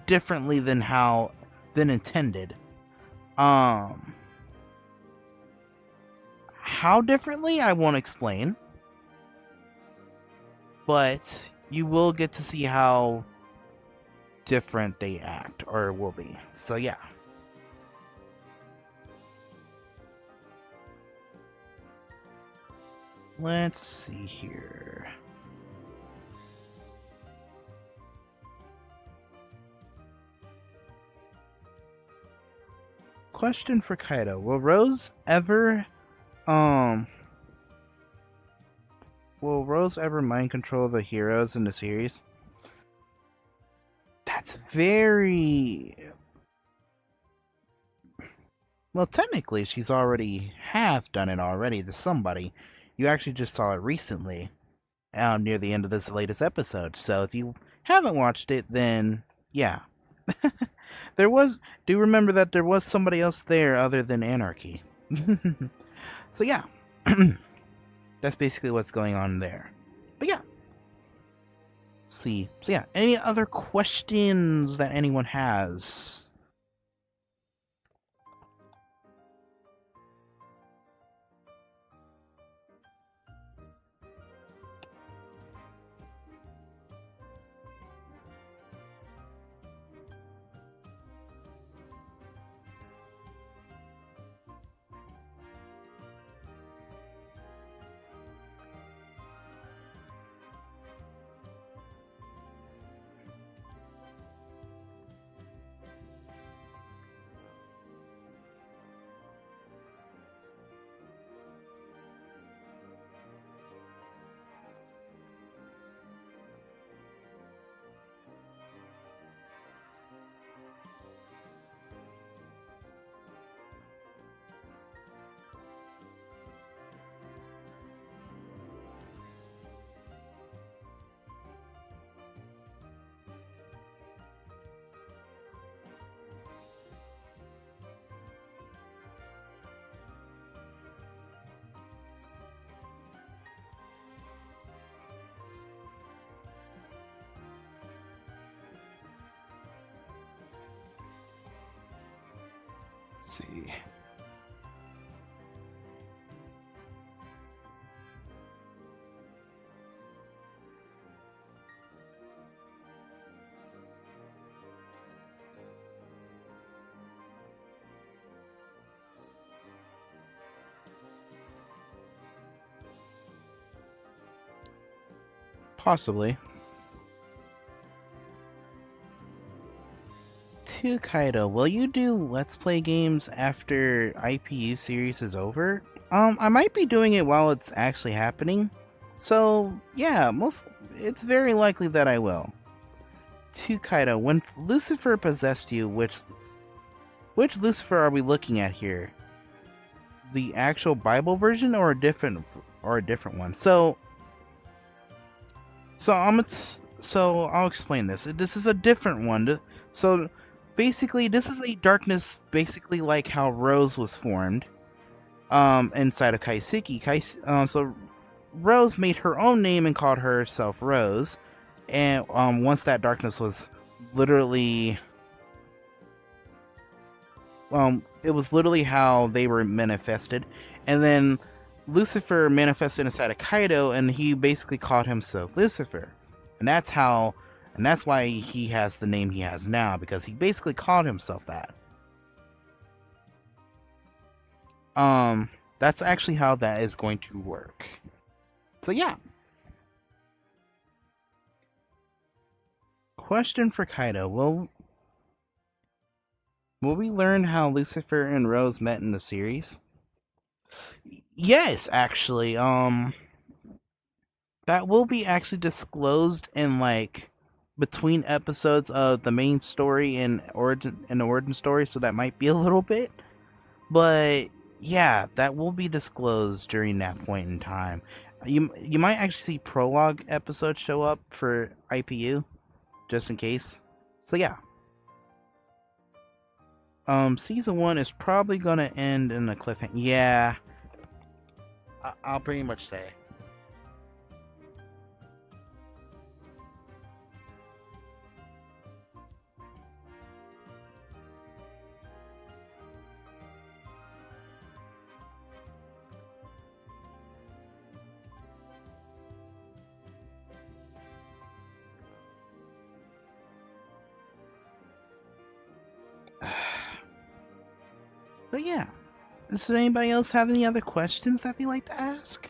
differently than intended. How differently, I won't explain. But you will get to see how different they act, or will be. So yeah. Let's see here. Question for Kaido. Will Rose ever mind control the heroes in the series? That's very... Well, technically, she's already done it already to somebody. You actually just saw it recently, near the end of this latest episode. So if you haven't watched it, then yeah. Do remember that there was somebody else there other than Anarchy. So yeah. That's basically what's going on there. But yeah. See. So yeah, any other questions that anyone has? Let's see. Possibly. To Kaido, will you do Let's Play games after IPU series is over? I might be doing it while it's actually happening. So, yeah, it's very likely that I will. To Kaido, when Lucifer possessed you, which Lucifer are we looking at here? The actual Bible version or a different one? So I'll explain this. This is a different one. So basically, this is a darkness, basically like how Rose was formed, inside of Kaisuke. So Rose made her own name and called herself Rose. And once that darkness was literally, it was literally how they were manifested. And then Lucifer manifested inside of Kaido, and he basically called himself Lucifer. And that's how, and that's why he has the name he has now, because he basically called himself that. That's actually how that is going to work. So yeah. Question for Kaido: Will we learn how Lucifer and Rose met in the series? Yes, actually. That will be actually disclosed in like between episodes of the main story and the origin story, so that might be a little bit. But yeah, that will be disclosed during that point in time. You might actually see prologue episodes show up for IPU, just in case. So yeah. Season 1 is probably gonna end in a cliffhanger. Yeah, I'll pretty much say. But yeah, does anybody else have any other questions that they'd like to ask?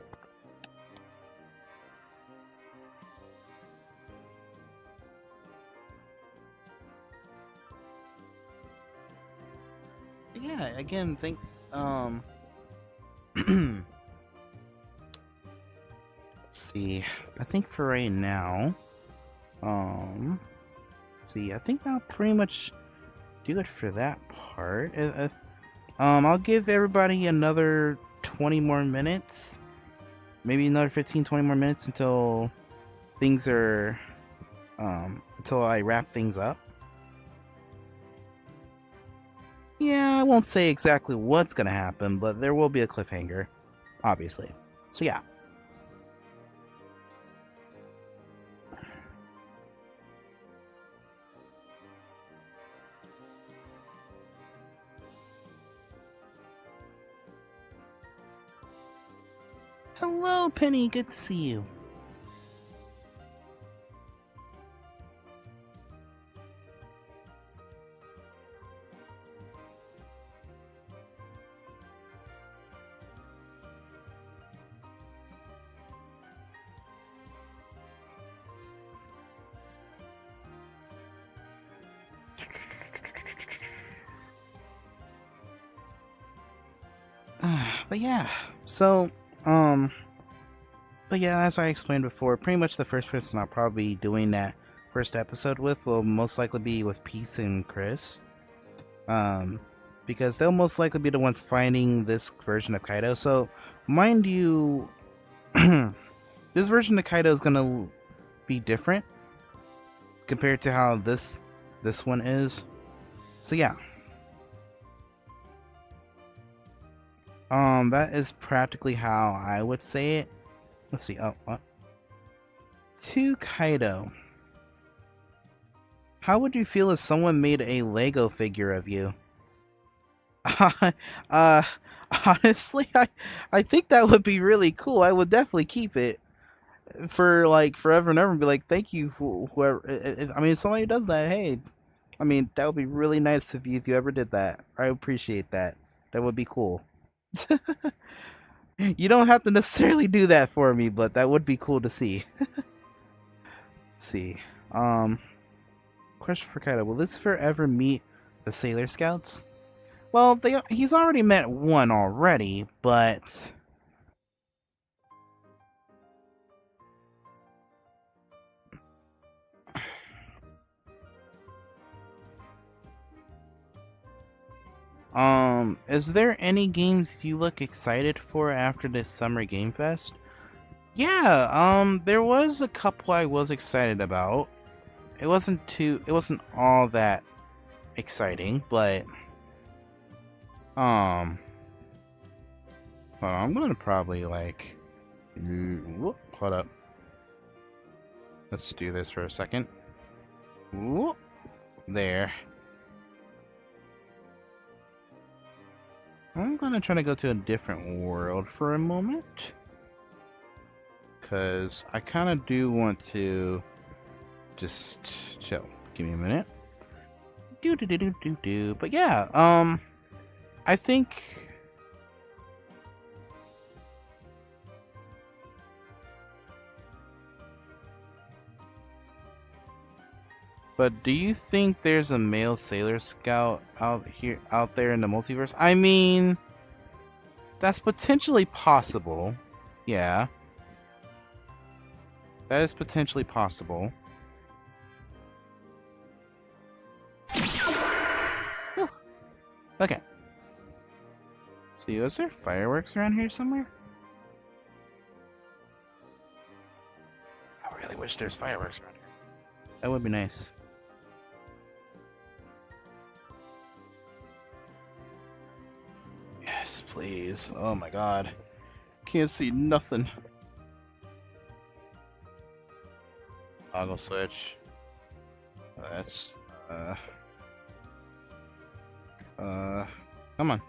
Yeah, again, let's see. I think for right now, let's see. I think I'll pretty much do it for that part. I'll give everybody another 20 more minutes. Maybe another 15, 20 more minutes until things are, until I wrap things up. Yeah, I won't say exactly what's gonna happen, but there will be a cliffhanger, obviously. So yeah. Hello, Penny. Good to see you. But yeah, so, but yeah, as I explained before, pretty much the first person I'll probably be doing that first episode with will most likely be with Peace and Chris. Because they'll most likely be the ones finding this version of Kaido. So, mind you, this version of Kaido is gonna be different compared to how this one is. So yeah. That is practically how I would say it. Let's see. Oh, what? To Kaido. How would you feel if someone made a Lego figure of you? uh, honestly, I think that would be really cool. I would definitely keep it for like forever and ever and be like, thank you for whoever. I mean, if somebody does that, hey, I mean, that would be really nice if you ever did that. I appreciate that. That would be cool. You don't have to necessarily do that for me, but that would be cool to see. See. Question for Kaido. Will Lucifer ever meet the Sailor Scouts? Well, he's already met one already, but... Is there any games you look excited for after this Summer Game Fest? Yeah, there was a couple I was excited about. It wasn't all that exciting, but hold on, I'm gonna probably like Hold up. Let's do this for a second. Whoop. There. I'm gonna try to go to a different world for a moment. Because I kind of do want to just chill. Give me a minute. Do. But yeah, I think... But do you think there's a male Sailor Scout out there in the multiverse? I mean, that's potentially possible. Yeah. That is potentially possible. Okay. So, is there fireworks around here somewhere? I really wish there's fireworks around here. That would be nice. Yes, please. Oh my god. Can't see nothing. Toggle switch. That's come on.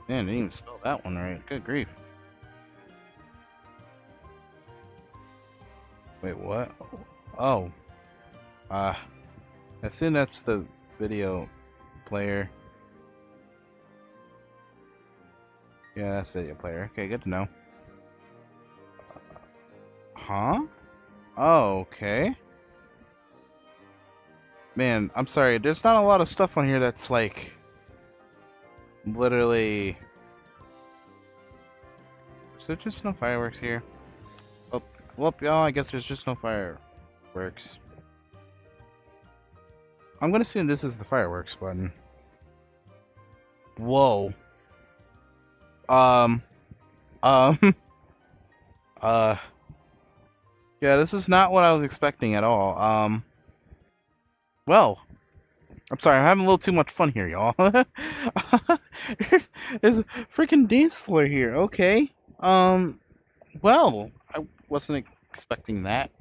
Man, I didn't even spell that one right. Good grief. Wait, what? Oh. I assume that's the video player. Yeah, that's video player. Okay, good to know. Huh? Oh, okay. Man, I'm sorry. There's not a lot of stuff on here that's like literally. Is there just no fireworks here? Oh, well, y'all. I guess there's just no fireworks. I'm gonna assume this is the fireworks button. Whoa. Yeah, this is not what I was expecting at all. Well, I'm sorry, I'm having a little too much fun here, y'all. There's a freaking dance floor here, okay. Well, I wasn't expecting that.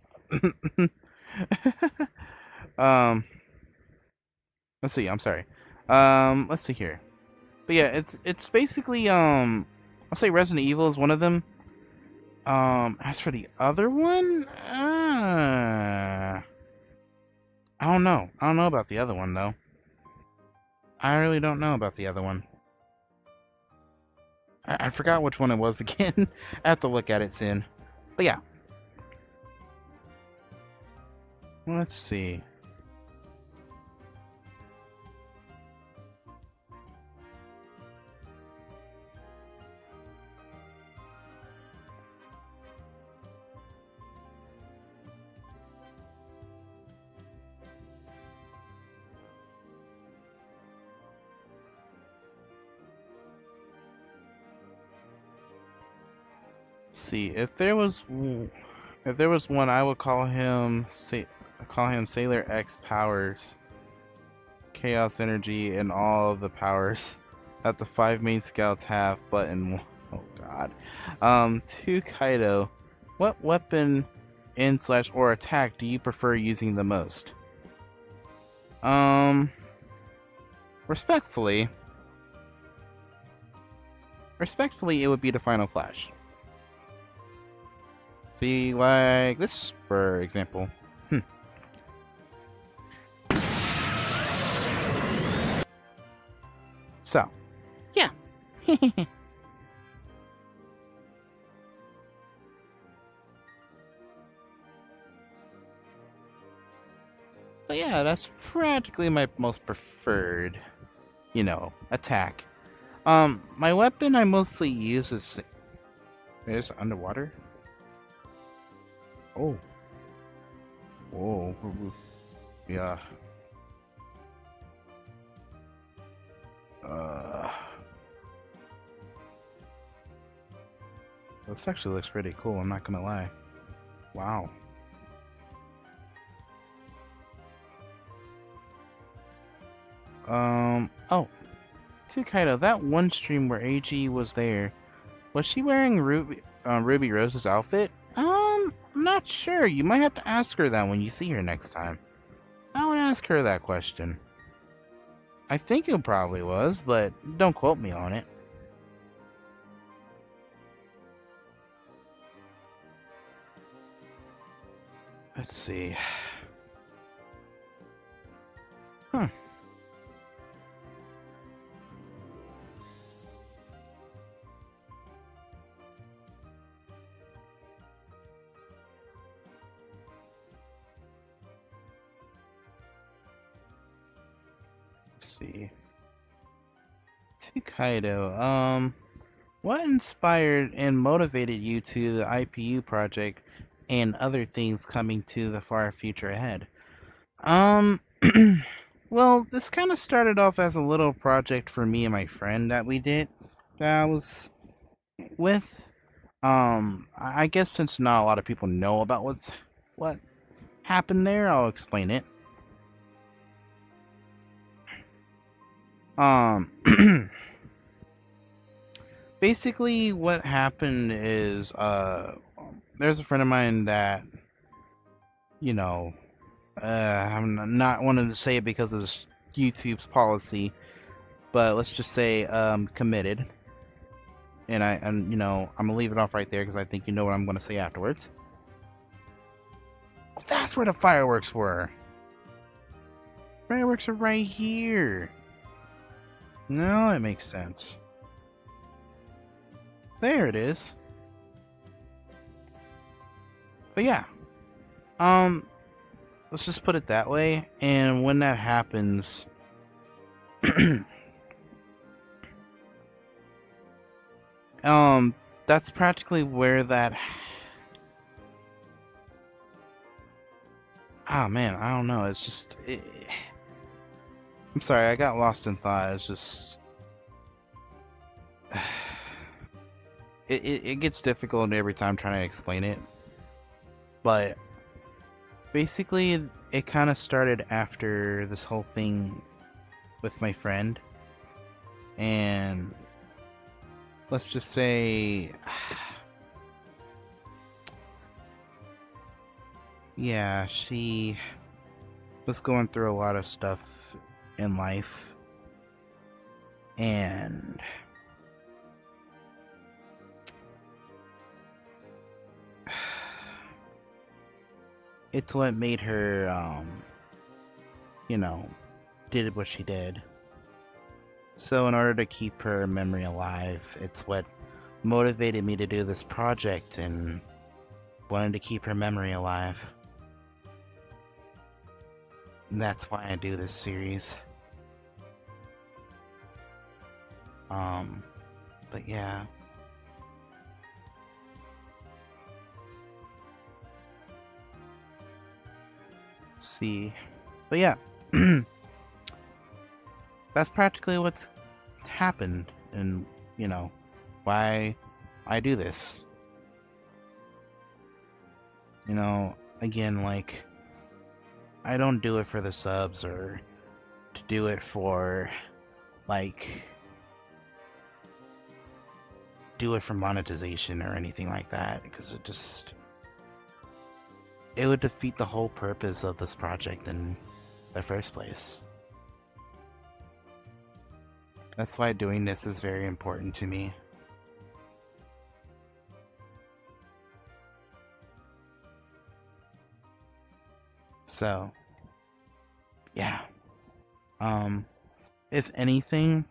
Let's see, I'm sorry. Let's see here. But yeah, it's basically, I'll say Resident Evil is one of them. As for the other one, I don't know. I don't know about the other one, though. I really don't know about the other one. I forgot which one it was again. I have to look at it soon. But yeah. Let's see. See, if there was one, I would call him Sailor X Powers, Chaos Energy, and all of the powers that the 5 main scouts have. But in oh god, to Kaido, what weapon or attack do you prefer using the most? Respectfully, it would be the Final Flash. See, like this, for example. So, yeah. But yeah, that's practically my most preferred, attack. My weapon I mostly use is... There's underwater? Oh. Whoa. Yeah. This actually looks pretty cool, I'm not gonna lie. Wow. Oh. To Kaido, that one stream where AG was there, Was she wearing Ruby Rose's outfit? I'm not sure. You might have to ask her that when you see her next time. I would ask her that question. I think it probably was, but don't quote me on it. Let's see. Huh. Let's see. To Kaido, what inspired and motivated you to the IPU project and other things coming to the far future ahead? Um, well, this kind of started off as a little project for me and my friend that we did, that I was with. I guess since not a lot of people know about what happened there, I'll explain it. Um, basically, what happened is, there's a friend of mine that, you know, I'm not wanting to say it because of YouTube's policy, but let's just say, committed. And you know, I'm gonna leave it off right there because I think you know what I'm gonna say afterwards. Oh, that's where the fireworks were. Fireworks are right here. No, it makes sense. There it is. But yeah, let's just put it that way. And when that happens, that's practically where that. Oh man, I don't know. It's just. I'm sorry, I got lost in thought. It's just. It gets difficult every time trying to explain it. But basically, it kind of started after this whole thing with my friend. And let's just say. Yeah, she was going through a lot of stuff in life. And it's what made her, you know, did what she did. So in order to keep her memory alive, it's what motivated me to do this project and wanted to keep her memory alive. And that's why I do this series. But yeah. See. But yeah. That's practically what's happened and, you know, why I do this. You know, again, like, I don't do it for the subs or to do it for, like, do it for monetization or anything like that, because it would defeat the whole purpose of this project in the first place. That's why doing this is very important to me. So, yeah. If anything,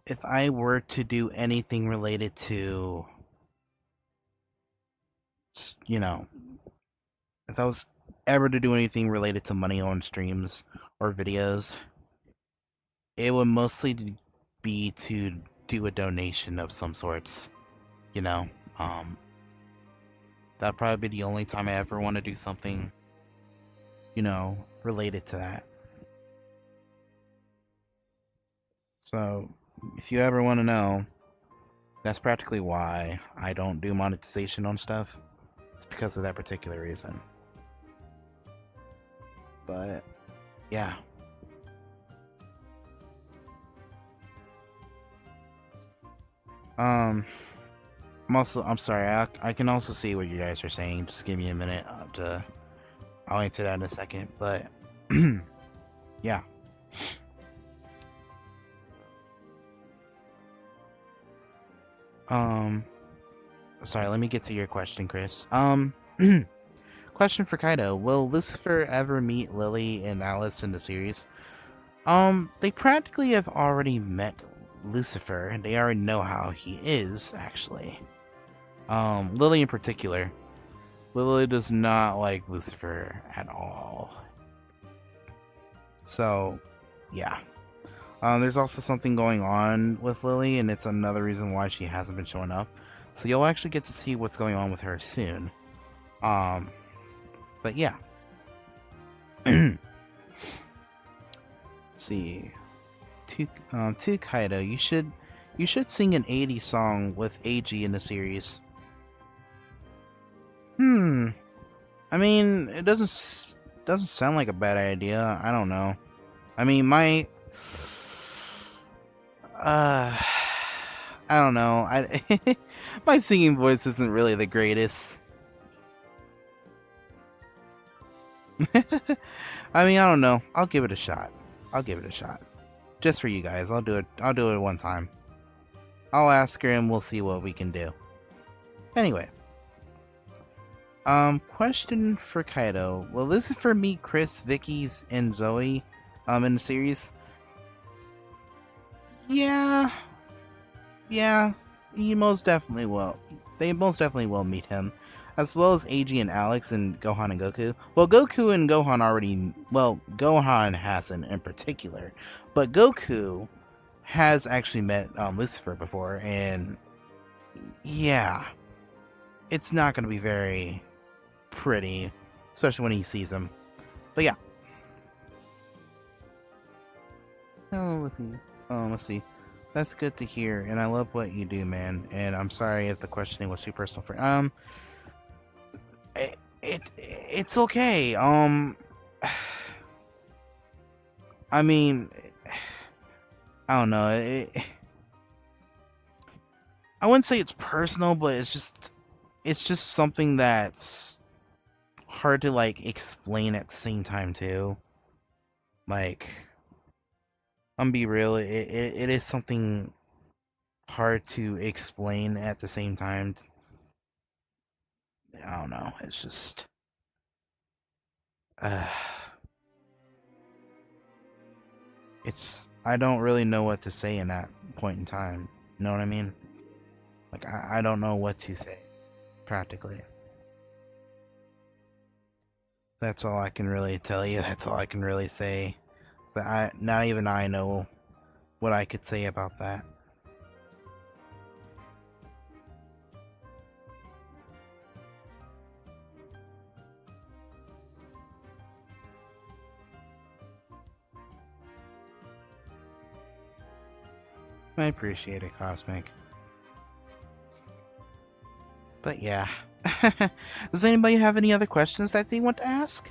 if I were to do anything related to, you know, if I was ever to do anything related to money on streams or videos, it would mostly be to do a donation of some sorts, you know. That'd probably be the only time I ever want to do something, you know, related to that. So, if you ever want to know, that's practically why I don't do monetization on stuff. It's because of that particular reason. But, yeah. Um, I'm sorry. I can also see what you guys are saying. Just give me a minute I'll answer that in a second. But yeah. Um, sorry. Let me get to your question, Chris. Question for Kaido: will Lucifer ever meet Lily and Alice in the series? They practically have already met Lucifer, and they already know how he is, actually. Lily in particular. Lily does not like Lucifer at all. So, yeah. There's also something going on with Lily, and it's another reason why she hasn't been showing up. So you'll actually get to see what's going on with her soon. But yeah. Let's see. To Kaido, you should sing an 80s song with AG in the series. I mean, it doesn't sound like a bad idea. I don't know. I mean, my I don't know. My singing voice isn't really the greatest. I mean, I don't know. I'll give it a shot. Just for you guys. I'll do it one time. I'll ask her and we'll see what we can do. Anyway. Question for Kaido. Will Lucifer meet Chris, Vicky's, and Zoe, in the series? Yeah. Yeah, he most definitely will. They most definitely will meet him. As well as AG and Alex and Gohan and Goku. Well, Goku and Gohan already... Well, Gohan hasn't in particular. But Goku has actually met Lucifer before, and... yeah. It's not going to be very pretty, especially when he sees him. But yeah. Let's see. That's good to hear, and I love what you do, man. And I'm sorry if the questioning was too personal for it's okay. I mean, I don't know. I wouldn't say it's personal, but it's just something that's hard to like explain at the same time too. Like, I'm be real, it is something hard to explain at the same time. I don't know. It's just I don't really know what to say in that point in time. You know what I mean? Like I don't know what to say practically. That's all I can really tell you. That's all I can really say. That not even I know what I could say about that. I appreciate it, Cosmic. But yeah. Does anybody have any other questions that they want to ask?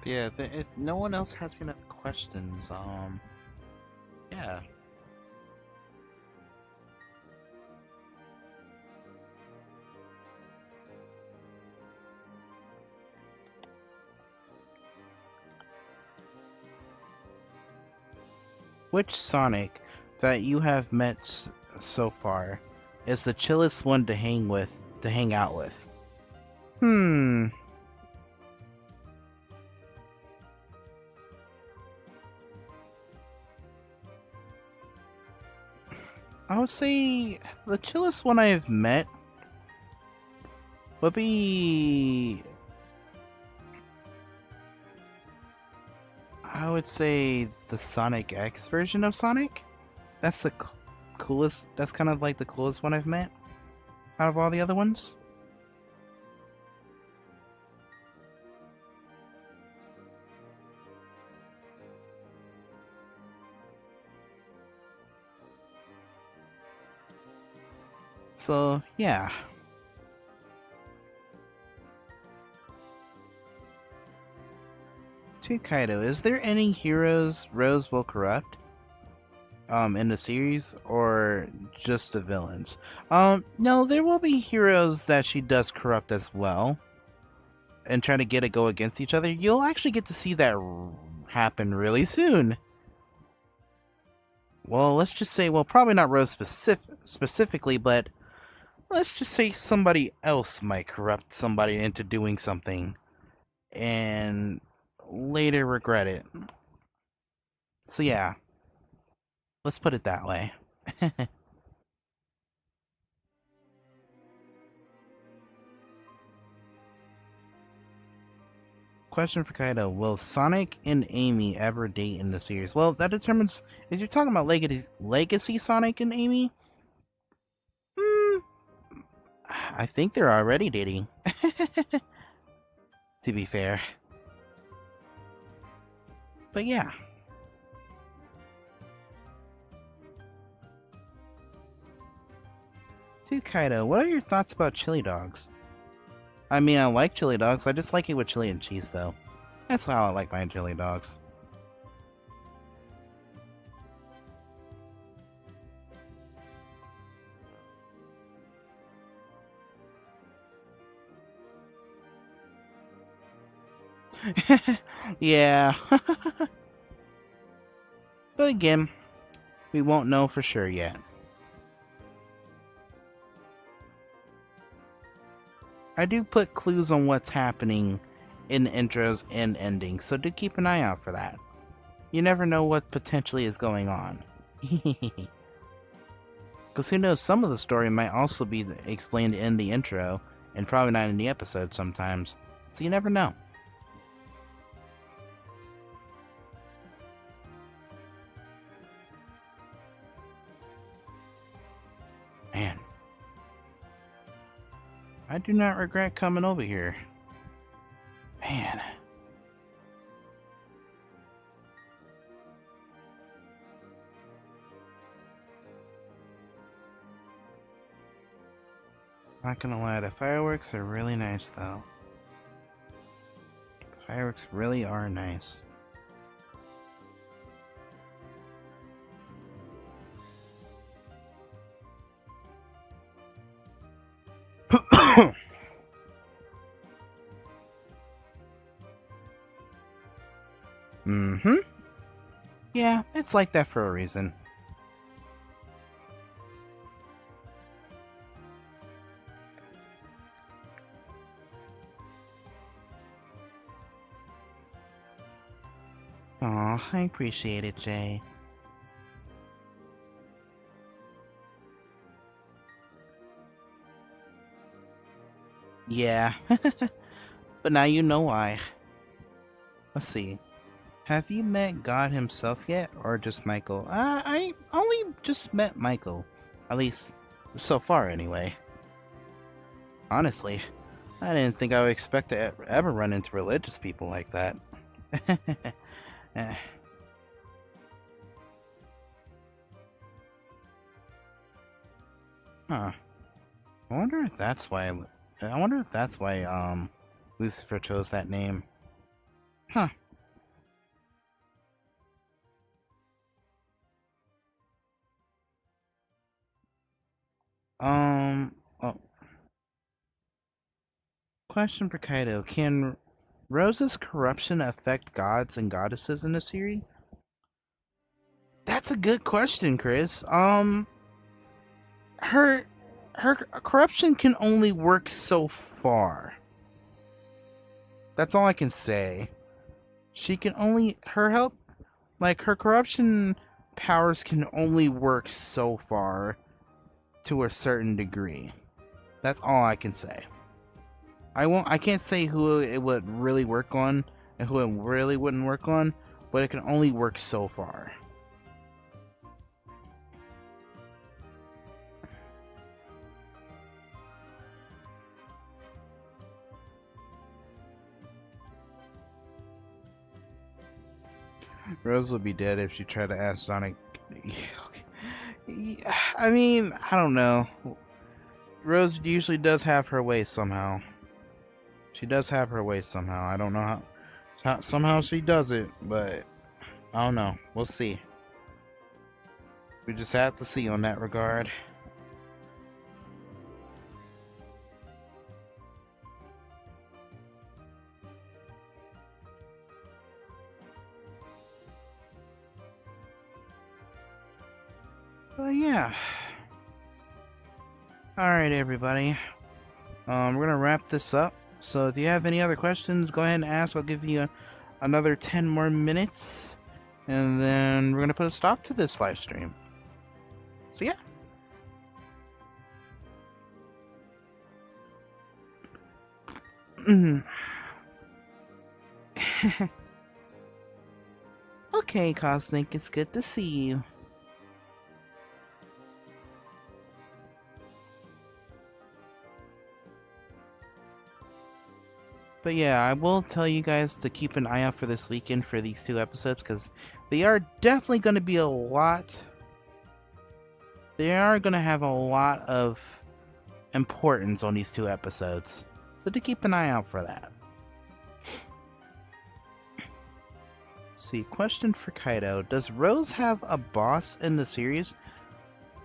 Yeah, if no one else has any questions, yeah. Which Sonic that you have met so far is the chillest one to hang out with? Hmm. would say the chillest one I have met would be, I would say, the Sonic X version of Sonic. That's the coolest. That's kind of like the coolest one I've met out of all the other ones. So, yeah. To Kaido, is there any heroes Rose will corrupt? In the series, or just the villains? No, there will be heroes that she does corrupt as well, and try to get it go against each other. You'll actually get to see that happen really soon. Well, let's just say, well, probably not Rose specifically, but let's just say somebody else might corrupt somebody into doing something, and later regret it. So yeah, let's put it that way. Question for Kaido: will Sonic and Amy ever date in the series? Well, that determines. If you're talking about Legacy Sonic and Amy, I think they're already dating. To be fair, but yeah. To Kaido, what are your thoughts about chili dogs? I mean, I like chili dogs. I just like it with chili and cheese, though. That's how I like my chili dogs. Yeah. But again, we won't know for sure yet. I do put clues on what's happening in intros and endings, so do keep an eye out for that. You never know what potentially is going on. Because who knows, some of the story might also be explained in the intro, and probably not in the episode sometimes, so you never know. Man. I do not regret coming over here. Man. Not gonna lie, the fireworks are really nice though. The fireworks really are nice. Mm-hmm. Yeah, it's like that for a reason. Aw, I appreciate it, Jay. Yeah. But now you know why. Let's see. Have you met God himself yet, or just Michael? I only just met Michael. At least, so far anyway. Honestly, I didn't think I would expect to ever run into religious people like that. Eh. Huh. I wonder if that's why. I wonder if that's why Lucifer chose that name. Huh. Oh. Question for Kaido: can Rose's corruption affect gods and goddesses in the series? That's a good question, Chris. Her corruption can only work so far. That's all I can say. She can only her corruption powers can only work so far to a certain degree. That's all I can say. I can't say who it would really work on and who it really wouldn't work on, but it can only work so far. Rose would be dead if she tried to ask Sonic. I mean, I don't know. Rose usually does have her way somehow. She does have her way somehow. I don't know how somehow she does it, but I don't know. We'll see. We just have to see on that regard. But yeah. Alright, everybody. We're gonna wrap this up. So if you have any other questions, go ahead and ask. I'll give you another 10 more minutes. And then we're gonna put a stop to this live stream. So yeah. Okay, Cosmic, it's good to see you. But yeah, I will tell you guys to keep an eye out for this weekend for these 2 episodes, because they are definitely going to be a lot. They are going to have a lot of importance on these 2 episodes. So to keep an eye out for that. See, question for Kaido. Does Rose have a boss in the series?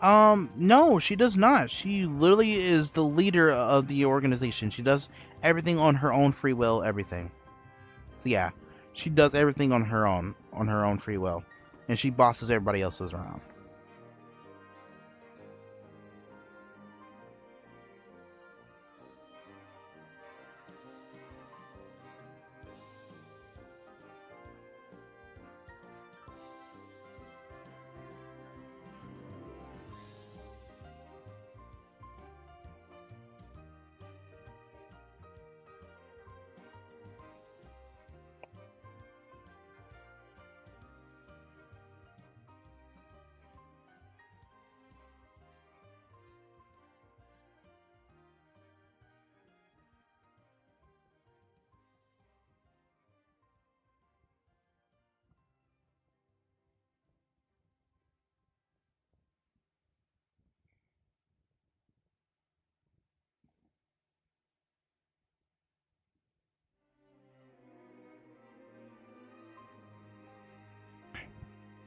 No, she does not. She literally is the leader of the organization. She does everything on her own free will, everything. So yeah, she does everything on her own free will. And she bosses everybody else around.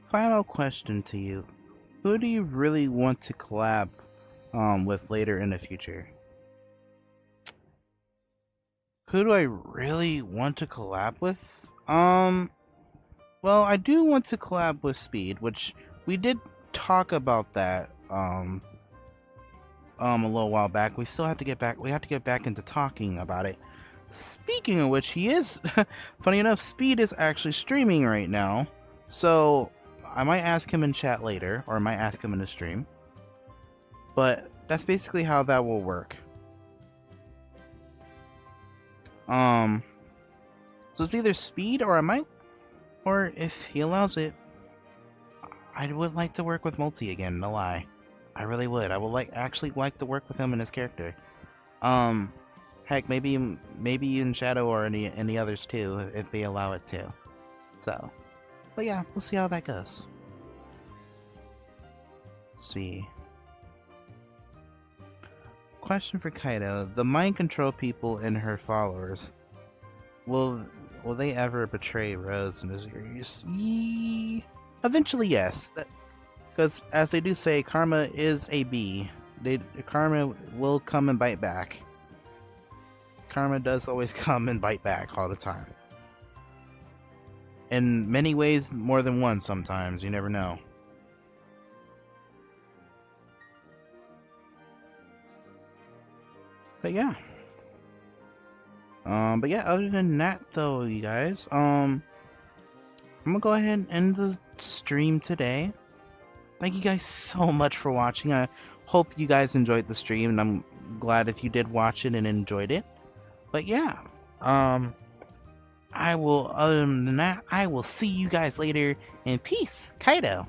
Final question to you. Who do you really want to collab with later in the future? Who do I really want to collab with? Well, I do want to collab with Speed, which we did talk about that a little while back. We still have to get back. We have to get back into talking about it. Speaking of which, he is funny enough, Speed is actually streaming right now. So I might ask him in chat later, or I might ask him in the stream. But that's basically how that will work. So it's either Speed or I might, or if he allows it, I would like to work with Multi again, no lie. I really would. I would actually like to work with him and his character. Heck, maybe in Shadow or any others too, if they allow it to. So, but yeah, we'll see how that goes. Let's see. Question for Kaido: the mind control people and her followers, will they ever betray Rose in the series? Eventually, yes. Because as they do say, karma is a bee. Karma will come and bite back. Karma does always come and bite back all the time. In many ways, more than one sometimes. You never know. But yeah. Other than that though, you guys, I'm gonna go ahead and end the stream today. Thank you guys so much for watching. I hope you guys enjoyed the stream, and I'm glad if you did watch it and enjoyed it. But yeah, other than that, I will see you guys later, and peace, Kaido.